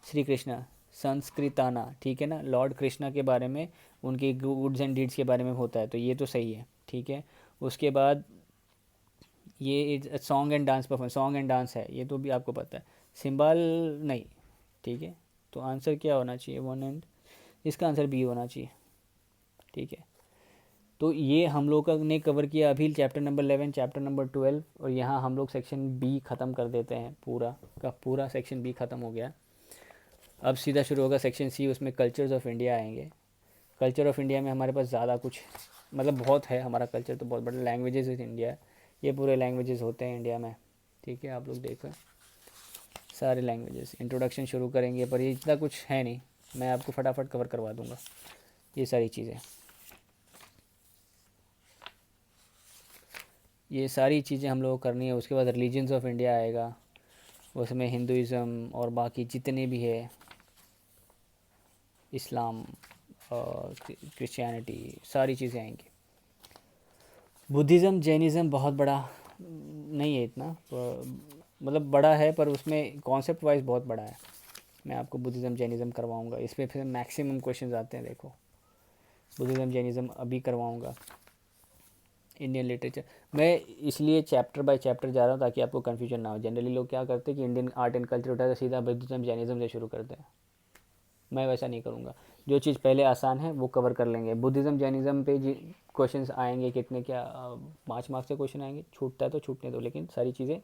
Speaker 1: Sri Krishna. संस्कृताना, ठीक है ना, लॉर्ड कृष्णा के बारे में, उनके गुड्स एंड डीड्स के बारे में होता है, तो ये तो सही है, ठीक है। उसके बाद ये song and dance perform, song and dance है, ये तो भी आपको पता है। सिंबल नहीं, ठीक है। तो आंसर क्या होना चाहिए, वन एंड, इसका आंसर बी होना चाहिए, ठीक है। तो ये हम लोग का ने कवर किया अभी चैप्टर नंबर 11, चैप्टर नंबर 12, और यहाँ हम लोग सेक्शन बी ख़त्म कर देते हैं, पूरा का पूरा सेक्शन बी ख़त्म हो गया। अब सीधा शुरू होगा सेक्शन सी, उसमें कल्चर्स ऑफ इंडिया आएंगे। कल्चर ऑफ इंडिया में हमारे पास ज़्यादा कुछ, मतलब बहुत है, हमारा कल्चर तो बहुत बड़ा। लैंग्वेजेस इन इंडिया, ये पूरे लैंग्वेजेस होते हैं इंडिया में, ठीक है। आप लोग देखो सारे लैंग्वेजेस, इंट्रोडक्शन शुरू करेंगे, पर ये इतना कुछ है नहीं, मैं आपको फटाफट कवर करवा दूंगा ये सारी चीज़ें। ये सारी चीज़ें हम लोग को करनी है। उसके बाद रिलीजन्स ऑफ इंडिया आएगा, उसमें हिंदुज़म और बाकी जितने भी है, इस्लाम और क्रिश्चियनिटी, सारी चीज़ें आएंगी। बुद्धिज़्म जैनिज़्म बहुत बड़ा नहीं है इतना, मतलब बड़ा है, पर उसमें कॉन्सेप्ट वाइज बहुत बड़ा है। मैं आपको बुद्धिज़्म जैनिज़्म करवाऊंगा, इसमें फिर मैक्सिमम क्वेश्चंस आते हैं, देखो बुद्धिज़्म जैनिज़्म अभी करवाऊंगा। इंडियन लिटरेचर मैं इसलिए चैप्टर बाय चैप्टर जा रहा हूँ ताकि आपको कन्फ्यूजन ना हो। जनरली लोग क्या करते हैं कि इंडियन आर्ट एंड कल्चर उठाते सीधा बुद्धिज़्म जैनिज़्म से शुरू करते हैं, मैं वैसा नहीं करूँगा। जो चीज़ पहले आसान है वो कवर कर लेंगे। बुद्धिज़्म जैनिज़्म पे क्वेश्चंस आएंगे कितने, क्या 5 मार्क्स से क्वेश्चन आएंगे, छूटता है तो छूटने दो, लेकिन सारी चीज़ें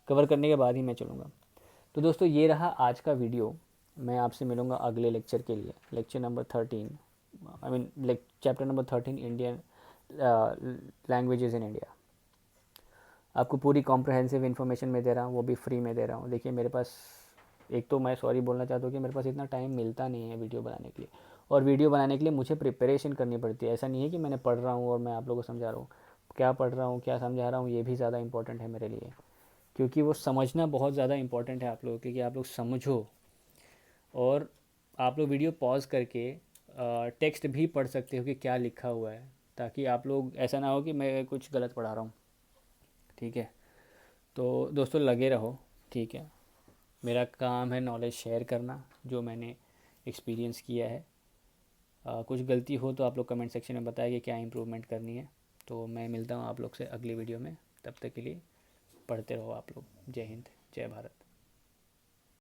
Speaker 1: कवर करने के बाद ही मैं चलूँगा। तो दोस्तों ये रहा आज का वीडियो, मैं आपसे मिलूँगा अगले लेक्चर के लिए, lecture number 13, I mean chapter number 13, Indian languages in India. आपको पूरी कॉम्प्रहेंसिव इन्फॉर्मेशन में दे रहा हूँ, वो भी फ्री में दे रहा हूँ। देखिए मेरे पास, एक तो मैं सॉरी बोलना चाहता हूँ कि मेरे पास इतना टाइम मिलता नहीं है वीडियो बनाने के लिए, और वीडियो बनाने के लिए मुझे प्रिपरेशन करनी पड़ती है। ऐसा नहीं है कि मैंने पढ़ रहा हूँ और मैं आप लोगों को समझा रहा हूँ, क्या पढ़ रहा हूँ क्या समझा रहा हूँ ये भी ज़्यादा इंपॉर्टेंट है मेरे लिए, क्योंकि वो समझना बहुत ज़्यादा इंपॉर्टेंट है आप लोगों के, कि आप लोग समझो। और आप लोग वीडियो पॉज करके टेक्स्ट भी पढ़ सकते हो कि क्या लिखा हुआ है, ताकि आप लोग ऐसा ना हो कि मैं कुछ गलत पढ़ा रहा हूँ, ठीक है। तो दोस्तों लगे रहो, ठीक है। मेरा काम है नॉलेज शेयर करना, जो मैंने एक्सपीरियंस किया है। कुछ गलती हो तो आप लोग कमेंट सेक्शन में बताएं कि क्या इम्प्रूवमेंट करनी है। तो मैं मिलता हूँ आप लोग से अगली वीडियो में, तब तक के लिए पढ़ते रहो आप लोग। जय हिंद, जय भारत।